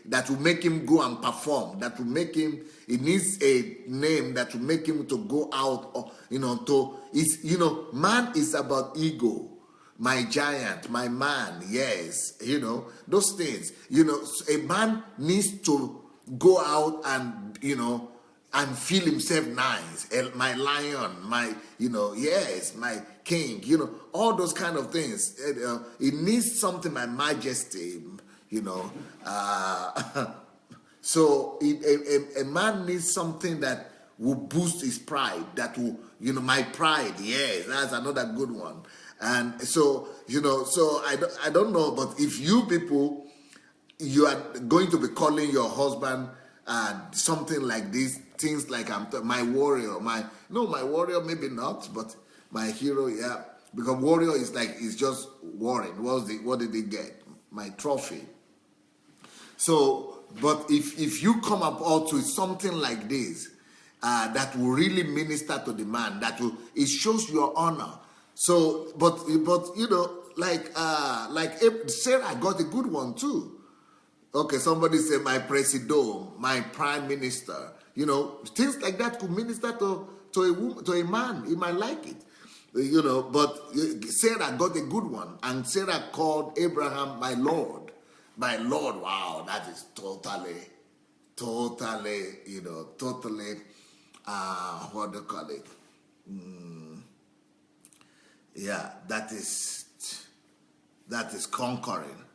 that will make him go and perform, that will make him, he needs a name that will make him to go out, man is about ego. My giant, my man, yes, those things. A man needs to go out and, and feel himself nice. My lion, my, yes, my king, all those kind of things. It needs something, my majesty, So a man needs something that will boost his pride, that will, my pride, yes, that's another good one. And so, so I don't know, but if you people, you are going to be calling your husband something like this, things like my warrior, my warrior maybe not, but my hero, yeah, because warrior is just warring. What did he get? My trophy. So, but if you come up also with something like this, that will really minister to the man, it shows your honor. So, but like Sarah got a good one too. Okay, somebody say my presido, my prime minister. Things like that could minister to a woman, to a man. He might like it. But Sarah got a good one, and Sarah called Abraham my Lord. My Lord, wow, that is totally, what do you call it? Yeah, that is conquering.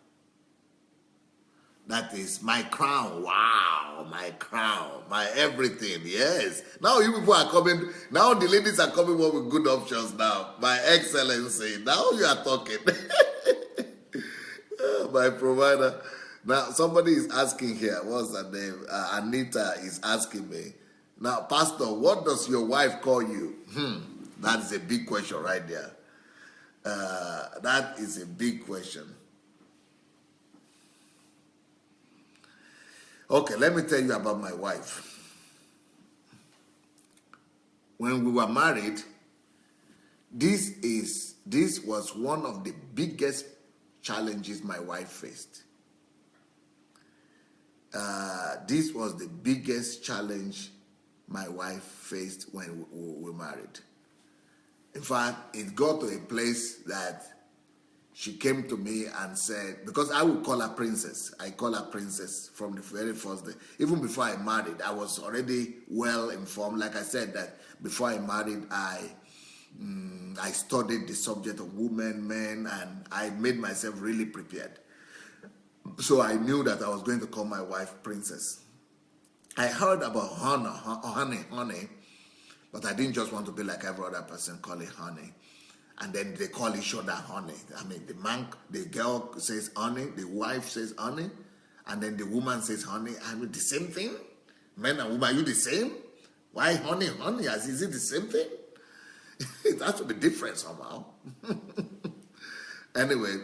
That is my crown. Wow, my crown, my everything. Yes. Now you people are coming. Now the ladies are coming up with good options now. My excellency. Now you are talking. My provider. Now somebody is asking here. What's her name? Anita is asking me. Now, Pastor, what does your wife call you? That is a big question right there. That is a big question. Okay, let me tell you about my wife. When we were married, this was one of the biggest challenges my wife faced. This was the biggest challenge my wife faced when we were married. In fact, it got to a place that she came to me and said, because I would call her princess. I call her princess from the very first day. Even before I married, I was already well informed. Like I said, that before I married, I studied the subject of women, men, and I made myself really prepared. So I knew that I was going to call my wife princess. I heard about honey, but I didn't just want to be like every other person calling honey. And then they call each other honey. I mean, the girl says honey, the wife says honey, and then the woman says honey. I mean, the same thing? Men and women, are you the same? Why honey? Is it the same thing? It has to be different somehow. Anyway,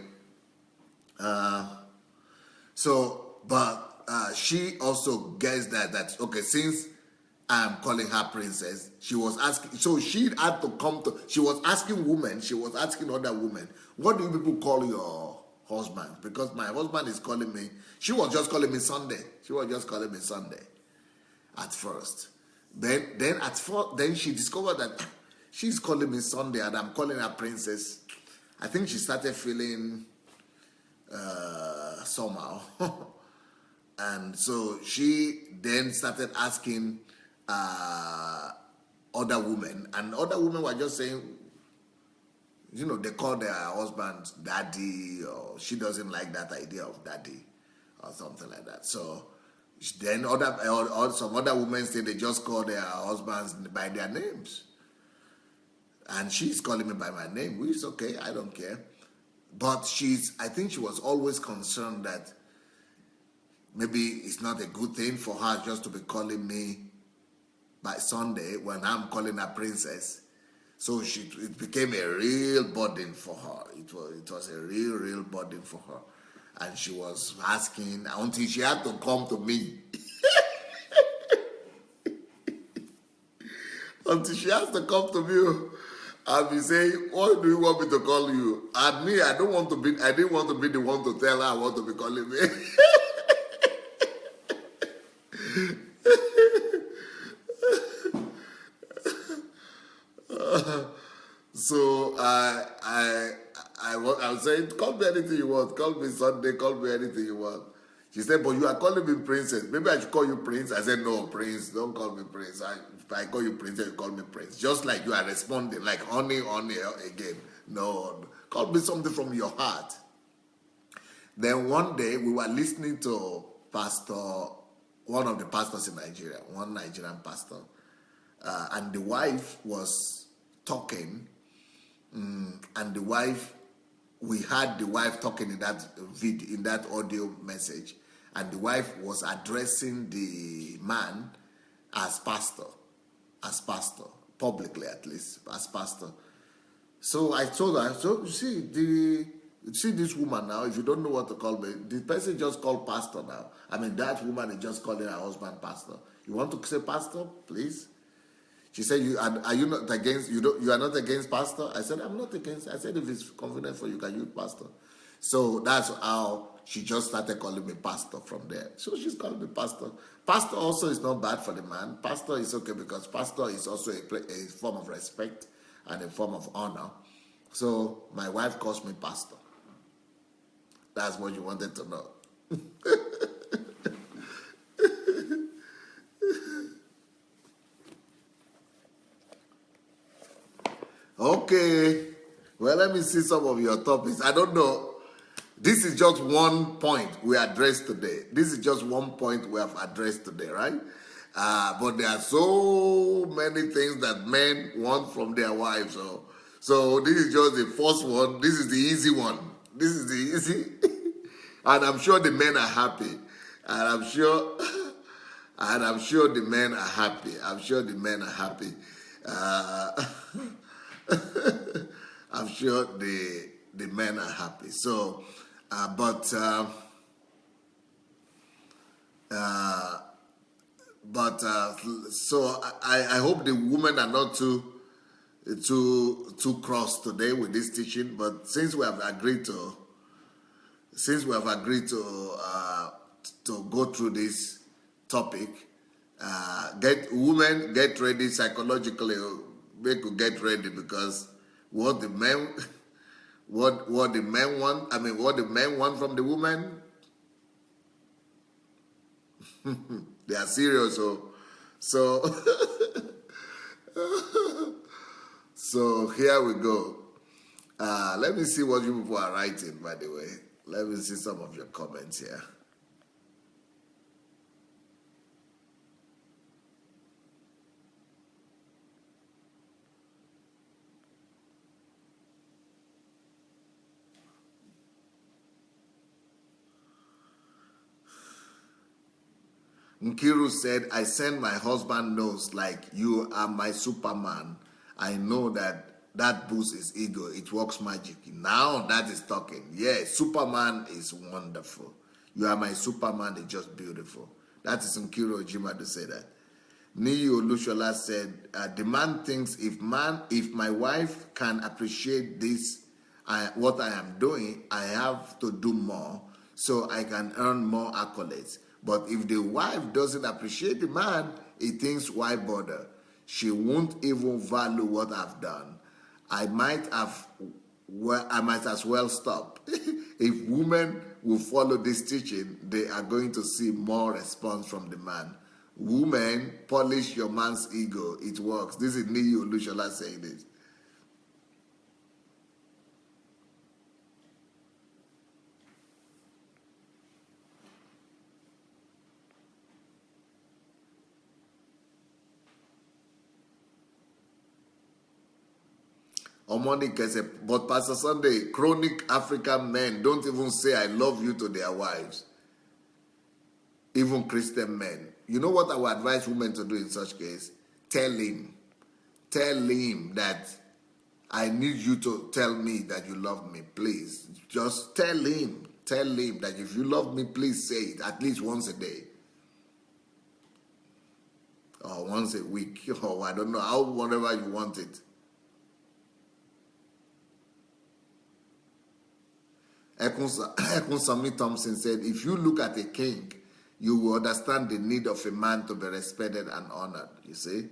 she also guessed that okay, since I'm calling her princess, she was asking, so she had to come to, she was asking other women, what do you people call your husband? Because my husband is calling me, she was just calling me Sunday. At first. Then she discovered that she's calling me Sunday and I'm calling her princess. I think she started feeling somehow. And so she then started asking other women, and other women were just saying, they call their husband daddy, or she doesn't like that idea of daddy, or something like that. So then some other women say they just call their husbands by their names. And she's calling me by my name, which is okay, I don't care. But I think she was always concerned that maybe it's not a good thing for her just to be calling me by Sunday when I'm calling her princess. So it became a real burden for her. It was a real burden for her. And she was asking until she had to come to me. Until she has to come to me. I'll be saying, what do you want me to call you? And me, I didn't want to be the one to tell her what to be calling me. So I was saying, call me anything you want. Call me Sunday, call me anything you want. She said, but you are calling me princess. Maybe I should call you prince. I said, no, prince, don't call me prince. If I call you princess, you call me prince. Just like you are responding, like honey again. No, call me something from your heart. Then one day we were listening to one of the pastors in Nigeria, one Nigerian pastor, and the wife was talking, and we heard the wife talking in that audio message, and the wife was addressing the man as pastor, publicly at least, as pastor. So I told her, so you see this woman now, if you don't know what to call me, the person just called pastor now. I mean, that woman is just calling her husband pastor. You want to say pastor, please? She said, are you not against, you are not against pastor? I said, I'm not against. I said, if it's convenient for you, can use pastor. So that's how she just started calling me pastor from there. So she's calling me pastor. Pastor also is not bad for the man. Pastor is okay because pastor is also a form of respect and a form of honor. So my wife calls me pastor. That's what you wanted to know. Okay. Well, let me see some of your topics. I don't know. This is just one point we addressed today. This is just one point we have addressed today, right? But there are so many things that men want from their wives. So this is just the first one. This is the easy one. This is the easy. And I'm sure the men are happy. And I'm sure the men are happy. I'm sure the men are happy. I'm sure the men are happy. So, so I hope the women are not too cross today with this teaching. But since we have agreed to go through this topic, get ready psychologically. We could get ready, because what the men what the men want. I mean, what the men want from the woman. They are serious. So so here we go. Let me see what you people are writing, by the way. Let me see some of your comments here. Nkiru said, I send my husband notes like, you are my Superman. I know that boosts his ego. It works magic. Now that is talking. Yeah, Superman is wonderful. You are my Superman. It's just beautiful. That is Nkiru Ojima to say that. Niyo Lushola said, the man thinks if my wife can appreciate this, what I am doing, I have to do more so I can earn more accolades. But if the wife doesn't appreciate the man, he thinks, why bother? She won't even value what I've done. I might as well stop. If women will follow this teaching, they are going to see more response from the man. Women, polish your man's ego. It works. This is Niyo Lushola saying this. Omonika said, but Pastor Sunday, chronic African men don't even say I love you to their wives. Even Christian men. You know what I would advise women to do in such case? Tell him that I need you to tell me that you love me, please. Just tell him that if you love me, please say it at least once a day. Or once a week, or I don't know, whatever you want it. Ekun Thompson said, if you look at a king, you will understand the need of a man to be respected and honored, you see?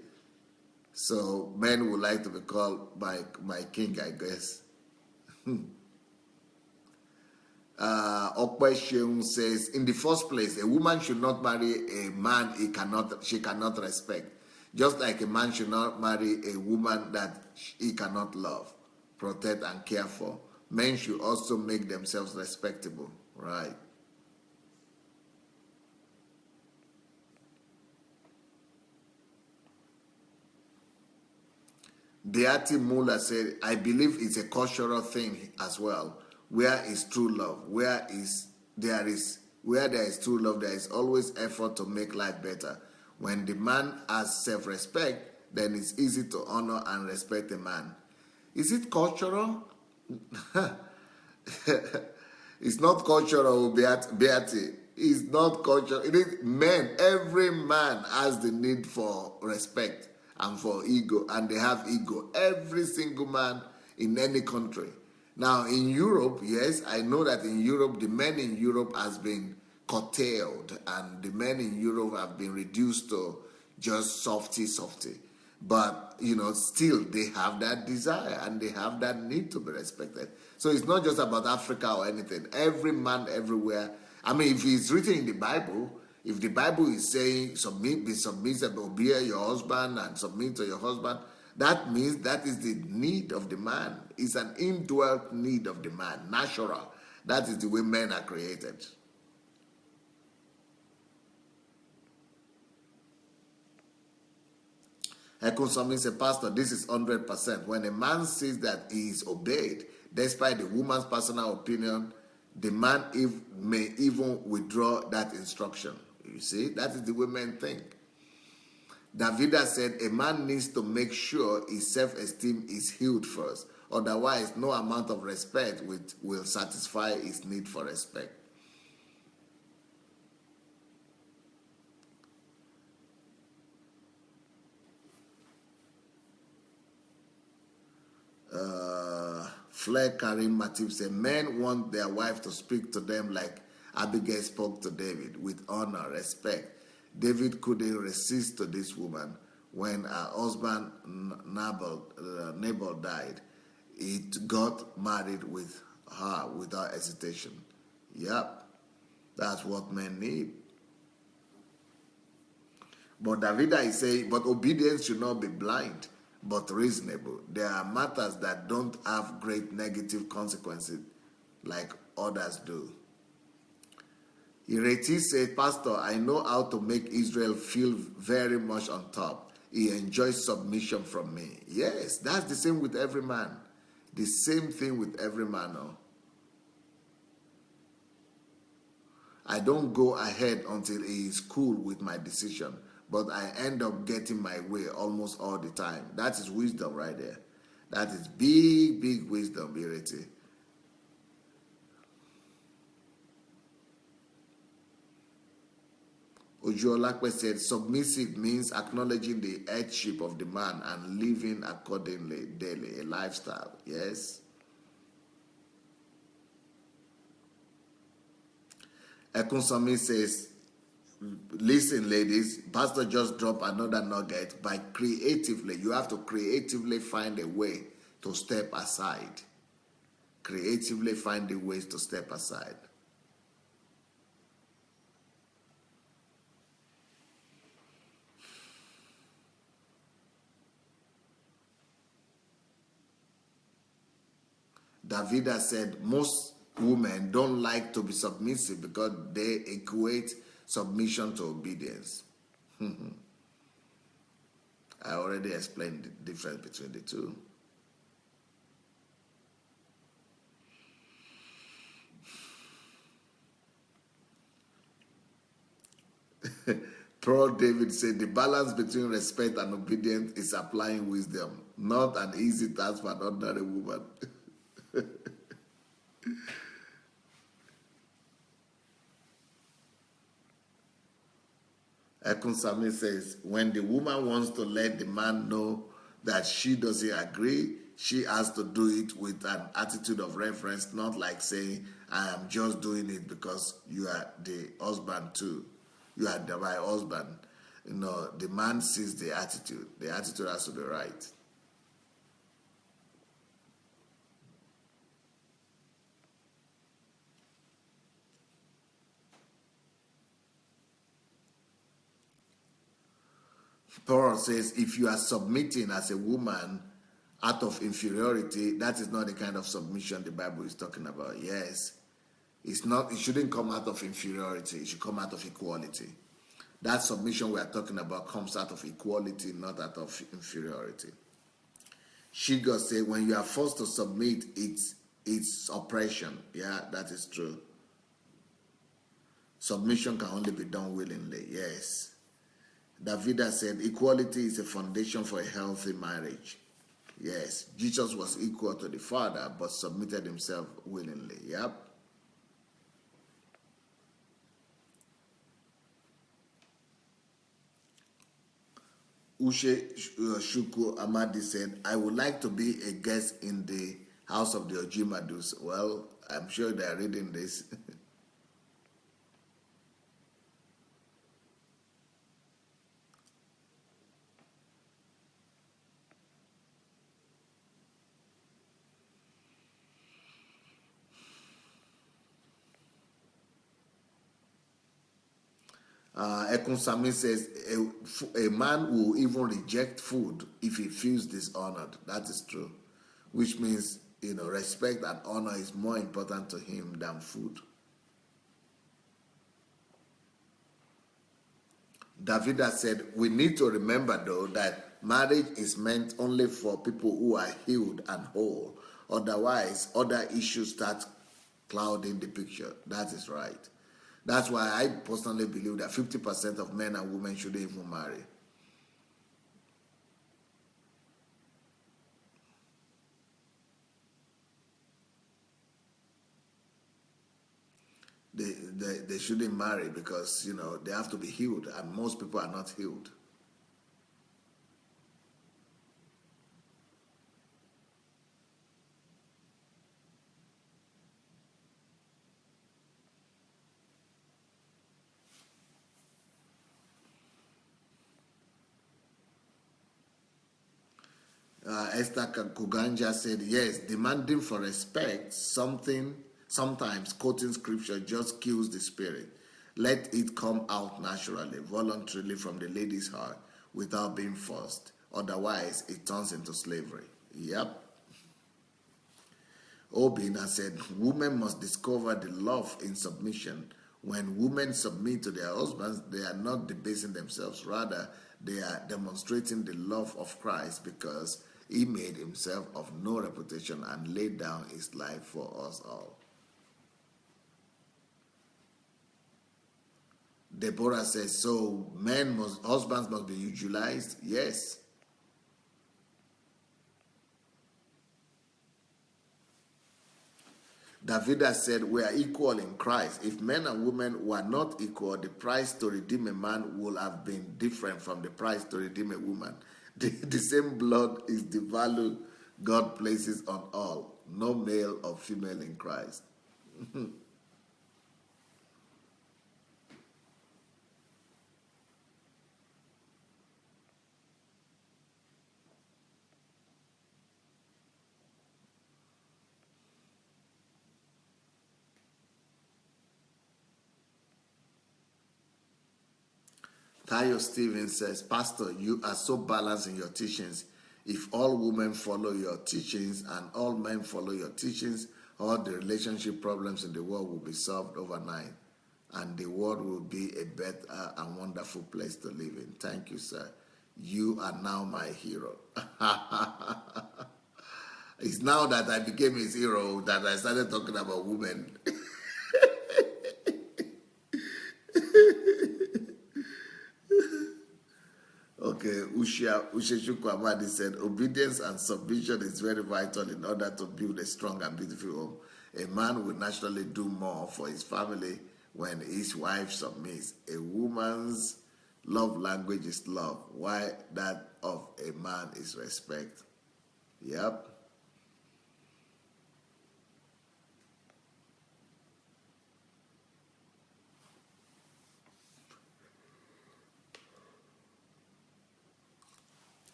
So men would like to be called my king, I guess. Okwe Sheung says, in the first place, a woman should not marry a man she cannot respect. Just like a man should not marry a woman that he cannot love, protect, and care for. Men should also make themselves respectable, right? Deati Mula said, I believe it's a cultural thing as well. Where is true love? Where there is true love, there is always effort to make life better. When the man has self-respect, then it's easy to honor and respect a man. Is it cultural? It's not cultural, Beatty. It's not cultural. It is men. Every man has the need for respect and for ego, and they have ego. Every single man in any country. Now, in Europe, yes, I know that in Europe, the men in Europe has been curtailed, and the men in Europe have been reduced to just softy. But, still they have that desire and they have that need to be respected. So it's not just about Africa or anything. Every man everywhere. I mean, if it's written in the Bible, if the Bible is saying be submissive, obey your husband and submit to your husband, that means that is the need of the man. It's an indwelt need of the man, natural. That is the way men are created. Ekun said, Pastor, this is 100%. When a man sees that he is obeyed, despite the woman's personal opinion, the man may even withdraw that instruction. You see, that is the way men think. Davida said, a man needs to make sure his self-esteem is healed first. Otherwise, no amount of respect will satisfy his need for respect. Flair Karim Matip said, men want their wife to speak to them like Abigail spoke to David, with honor, respect. David couldn't resist to this woman. When her husband Nabal died, he got married with her without hesitation. Yep, that's what men need. But Davida is saying, but obedience should not be blind, but reasonable. There are matters that don't have great negative consequences like others do. Ireti said, Pastor, I know how to make Israel feel very much on top. He enjoys submission from me. Yes, that's the same with every man. The same thing with every man. No? I don't go ahead until he is cool with my decision, but I end up getting my way almost all the time. That is wisdom right there. That is big, big wisdom, Ireti. Ojolakwe said, submissive means acknowledging the headship of the man and living accordingly daily, a lifestyle. Yes. Ekun says, listen, ladies, Pastor just dropped another nugget. By creatively, you have to creatively find a way to step aside. Creatively find the ways to step aside. Davida said, most women don't like to be submissive because they equate submission to obedience. I already explained the difference between the two. Pearl David said, the balance between respect and obedience is applying wisdom, not an easy task for an ordinary woman. Ekun Sami says, when the woman wants to let the man know that she doesn't agree, she has to do it with an attitude of reverence, not like saying, I am just doing it because you are the husband too. You are my husband. You know, the man sees the attitude. The attitude has to be right. Paul says, if you are submitting as a woman out of inferiority, that is not the kind of submission the Bible is talking about. Yes. It's not. It shouldn't come out of inferiority. It should come out of equality. That submission we are talking about comes out of equality, not out of inferiority. Shiga said, when you are forced to submit, it's oppression. Yeah, that is true. Submission can only be done willingly. Yes. Davida said, equality is a foundation for a healthy marriage. Yes, Jesus was equal to the Father, but submitted himself willingly. Yep. Ushe Shuku Amadi said, I would like to be a guest in the house of the Ojimadus. Well, I'm sure they are reading this. Ekun Sami says, a man will even reject food if he feels dishonored. That is true. Which means respect and honor is more important to him than food. Davida said, we need to remember though that marriage is meant only for people who are healed and whole. Otherwise, other issues start clouding the picture. That is right. That's why I personally believe that 50% of men and women shouldn't even marry. They shouldn't marry because, they have to be healed, and most people are not healed. Esther Kuganja said, yes, demanding for respect, sometimes quoting scripture just kills the spirit. Let it come out naturally, voluntarily from the lady's heart without being forced. Otherwise, it turns into slavery. Yep. Obina said, women must discover the love in submission. When women submit to their husbands, they are not debasing themselves. Rather, they are demonstrating the love of Christ because he made himself of no reputation and laid down his life for us all. Deborah says, so husbands must be utilized? Yes. Davida said, we are equal in Christ. If men and women were not equal, the price to redeem a man would have been different from the price to redeem a woman. The same blood is the value God places on all, no male or female in Christ. Tayo Stevens says, Pastor, you are so balanced in your teachings. If all women follow your teachings and all men follow your teachings, all the relationship problems in the world will be solved overnight, and the world will be a better and wonderful place to live in. Thank you, sir. You are now my hero. It's now that I became his hero that I started talking about women. Okay, Ushechukwu Amadi said, obedience and submission is very vital in order to build a strong and beautiful home. A man will naturally do more for his family when his wife submits. A woman's love language is love, while that of a man is respect. Yep.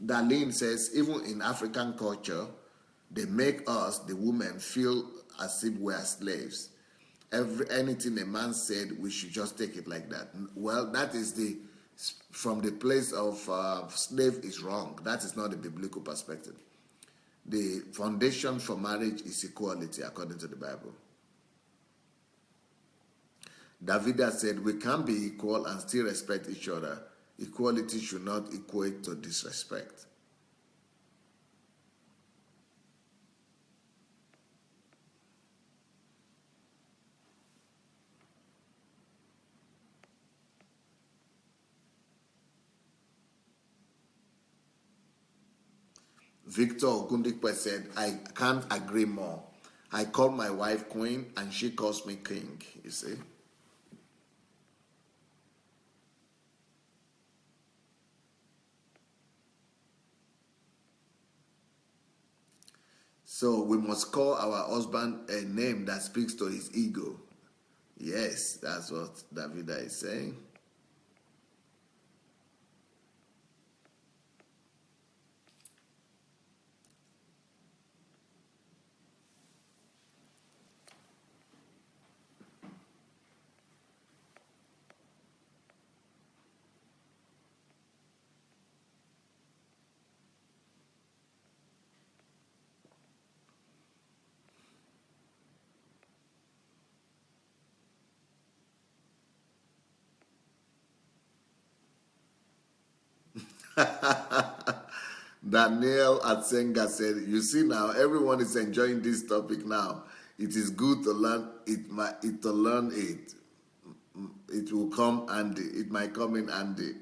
Darlene says, even in African culture, they make us, the women, feel as if we are slaves. Anything a man said, we should just take it like that. Well, that is from the place of slave is wrong. That is not the biblical perspective. The foundation for marriage is equality, according to the Bible. Davida said, we can be equal and still respect each other. Equality should not equate to disrespect. Victor Ogundikwe said, I can't agree more. I call my wife queen and she calls me king, you see. So we must call our husband a name that speaks to his ego. Yes, that's what Davida is saying. Daniel Atsenga said, "You see now, everyone is enjoying this topic now. It is good to learn it to learn it. It will come handy. It might come in handy."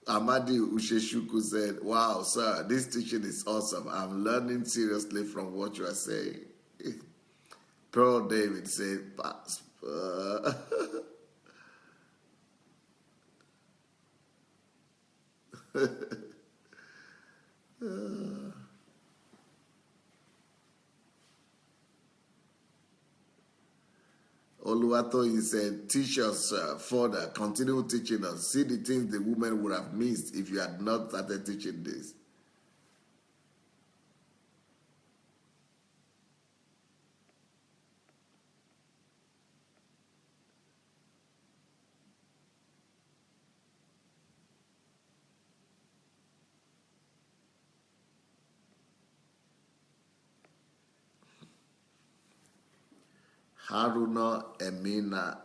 Amadi Usheshuku said, "Wow, sir, this teaching is awesome. I'm learning seriously from what you are saying." Pearl David said, Oluwatoyin said, "Teach us further, continue teaching us. See the things the women would have missed if you had not started teaching this." Haruna Emina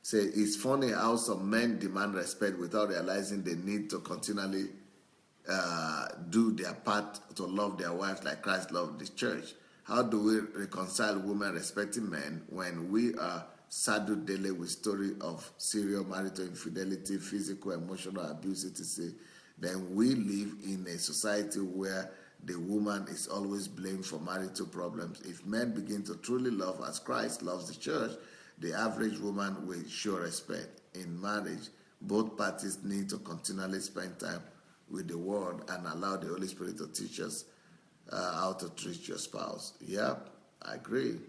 say, "It's funny how some men demand respect without realizing they need to continually do their part to love their wives like Christ loved the church. How do we reconcile women respecting men when we are saddled daily with stories of serial marital infidelity, physical, emotional abuse, etc.? Then we live in a society where the woman is always blamed for marital problems. If men begin to truly love as Christ loves the church, the average woman will show respect. In marriage, both parties need to continually spend time with the word and allow the Holy Spirit to teach us how to treat your spouse." Yeah, I agree.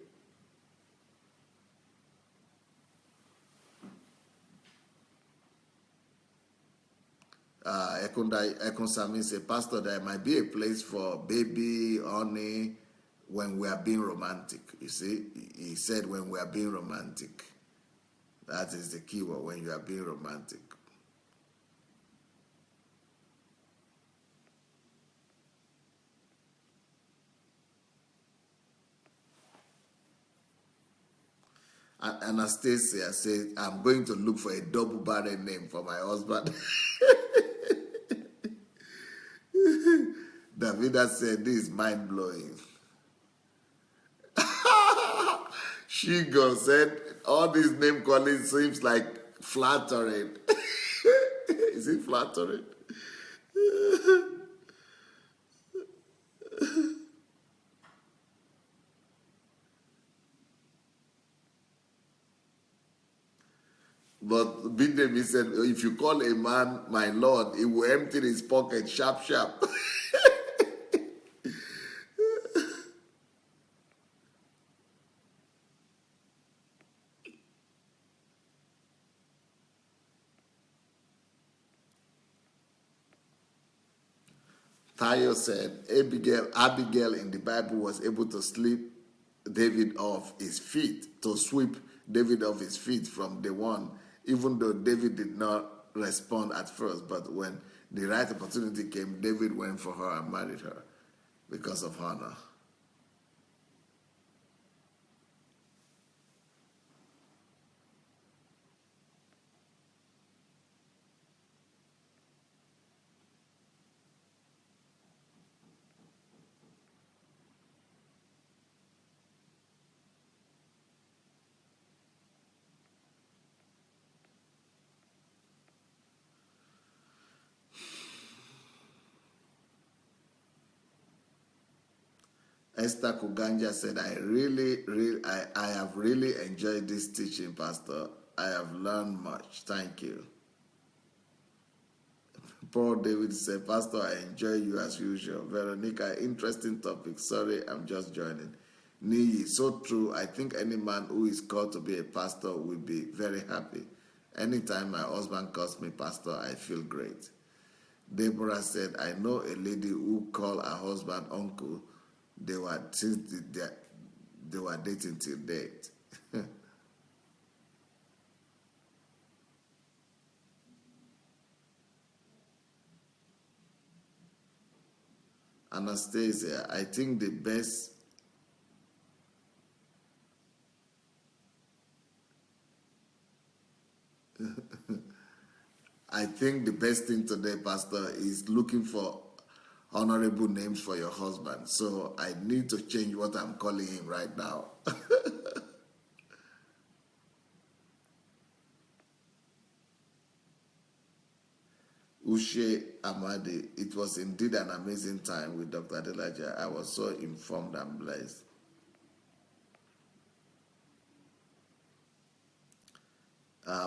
Ekun Sami said, "Pastor, there might be a place for baby, honey, when we are being romantic." You see, he said when we are being romantic. That is the key word, when you are being romantic. Anastasia said, "I'm going to look for a double barrel name for my husband." Davida said, "This is mind blowing." She girl said, "All these name calling seems like flattering." Is it flattering? But Bidemi said, "If you call a man my lord, he will empty his pocket sharp, sharp." Tayo said, Abigail in the Bible was able to sleep David off his feet, to sweep David off his feet from the one, even though David did not respond at first. But when the right opportunity came, David went for her and married her because of honor. Esther Kuganja said, I have really enjoyed this teaching, Pastor. I have learned much. Thank you." Paul David said, "Pastor, I enjoy you as usual." Veronica, interesting topic. Sorry, I'm just joining. Niyi, so true. I think any man who is called to be a pastor will be very happy. Anytime my husband calls me pastor, I feel great. Deborah said, "I know a lady who called her husband uncle. They were dating till date." Anastasia, I think the best I think the best thing today, Pastor, is looking for honorable names for your husband. So I need to change what I'm calling him right now. Ushe Amadi, it was indeed an amazing time with Dr. Adelaja. I was so informed and blessed.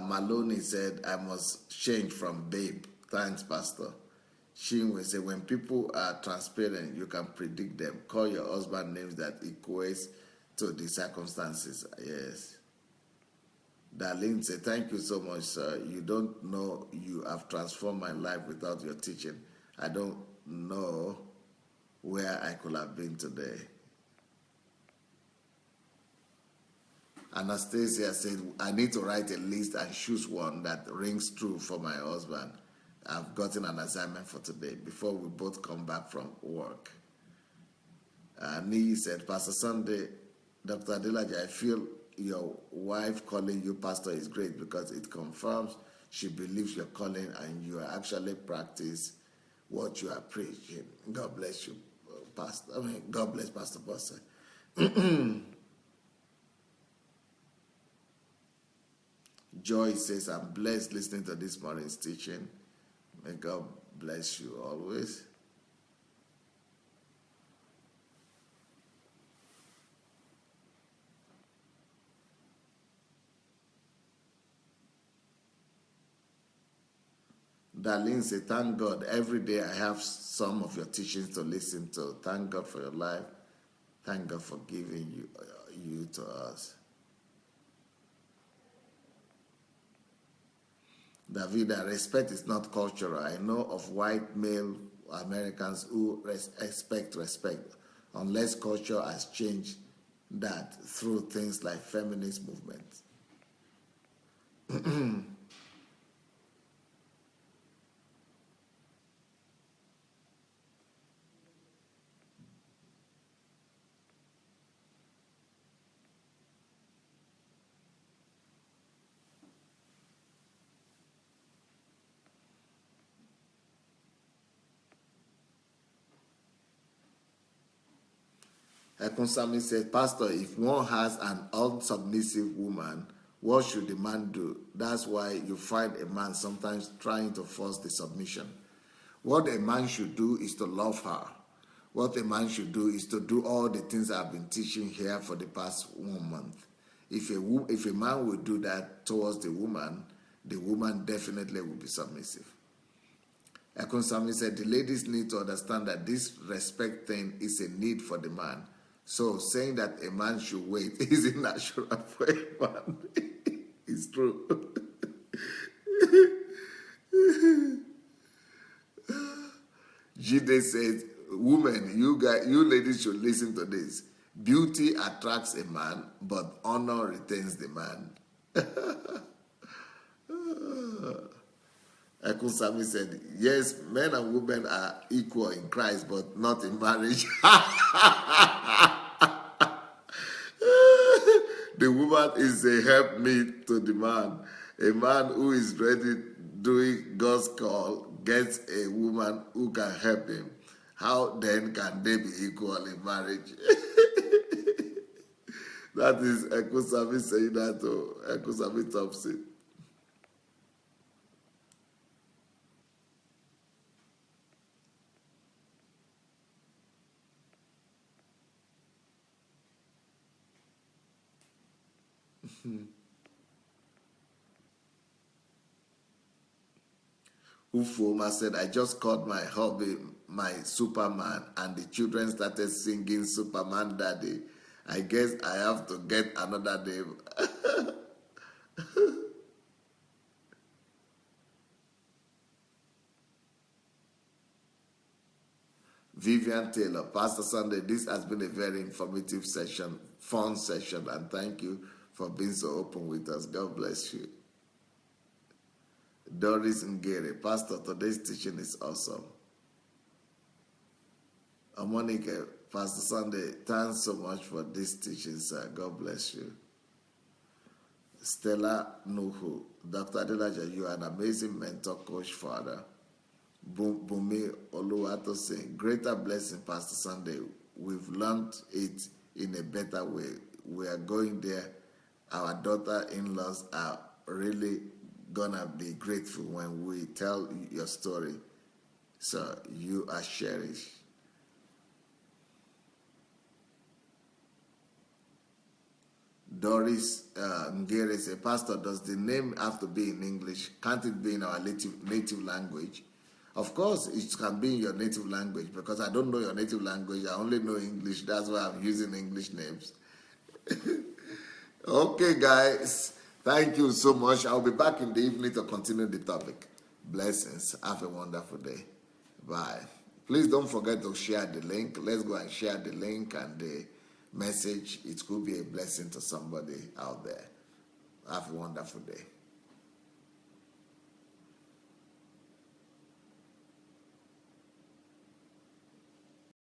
Maloney said, I must change from babe. Thanks, Pastor. Shinwe said, when people are transparent, you can predict them. Call your husband names that equates to the circumstances. Yes. Darlene said, thank you so much, sir. You don't know you have transformed my life without your teaching. I don't know where I could have been today. Anastasia said, I need to write a list and choose one that rings true for my husband. I've gotten an assignment for today before we both come back from work. Nii said, Pastor Sunday, Dr. Adelaja, I feel your wife calling you pastor is great because it confirms she believes your calling and you are actually practice what you are preaching. God bless you, Pastor. God bless Pastor Bosse. Joy says, I'm blessed listening to this morning's teaching. May God bless you always. Darlene said, thank God. Every day I have some of your teachings to listen to. Thank God for your life. Thank God for giving you to us. Davida, respect is not cultural. I know of white male Americans who expect respect, unless culture has changed that through things like feminist movements. Ekonsami said, Pastor, if one has an unsubmissive woman, what should the man do? That's why you find a man sometimes trying to force the submission. What a man should do is to love her. What a man should do is to do all the things I've been teaching here for the past 1 month. If a man will do that towards the woman definitely will be submissive. Ekonsami said, the ladies need to understand that this respect thing is a need for the man. So saying that a man should wait is natural for a man. It's true. Jide says, women, you ladies should listen to this. Beauty attracts a man, but honor retains the man. Ekunsami said, yes, men and women are equal in Christ, but not in marriage. The woman is a helpmeet to the man. A man who is ready doing God's call gets a woman who can help him. How then can they be equal in marriage? That is Ekunsami saying that to Ekunsami Thompson. Ufoma said, I just called my hobby my Superman, and the children started singing Superman Daddy. I guess I have to get another name. Vivian Taylor, Pastor Sunday, this has been a very informative session, fun session, and thank you for being so open with us. God bless you. Doris Ngere, Pastor, today's teaching is awesome. Monica, Pastor Sunday, thanks so much for this teaching, sir. God bless you. Stella Nuhu. Dr. Adelaja, you are an amazing mentor, coach, father. Bumi Oluwatosin, greater blessing, Pastor Sunday. We've learned it in a better way. We are going there. Our daughter-in-laws are really gonna be grateful when we tell your story. So you are cherished. Doris Ngere says, Pastor, does the name have to be in English? Can't it be in our native language? Of course, it can be in your native language, because I don't know your native language. I only know English. That's why I'm using English names. Okay, guys. Thank you so much. I'll be back in the evening to continue the topic. Blessings. Have a wonderful day. Bye. Please don't forget to share the link. Let's go and share the link and the message. It could be a blessing to somebody out there. Have a wonderful day.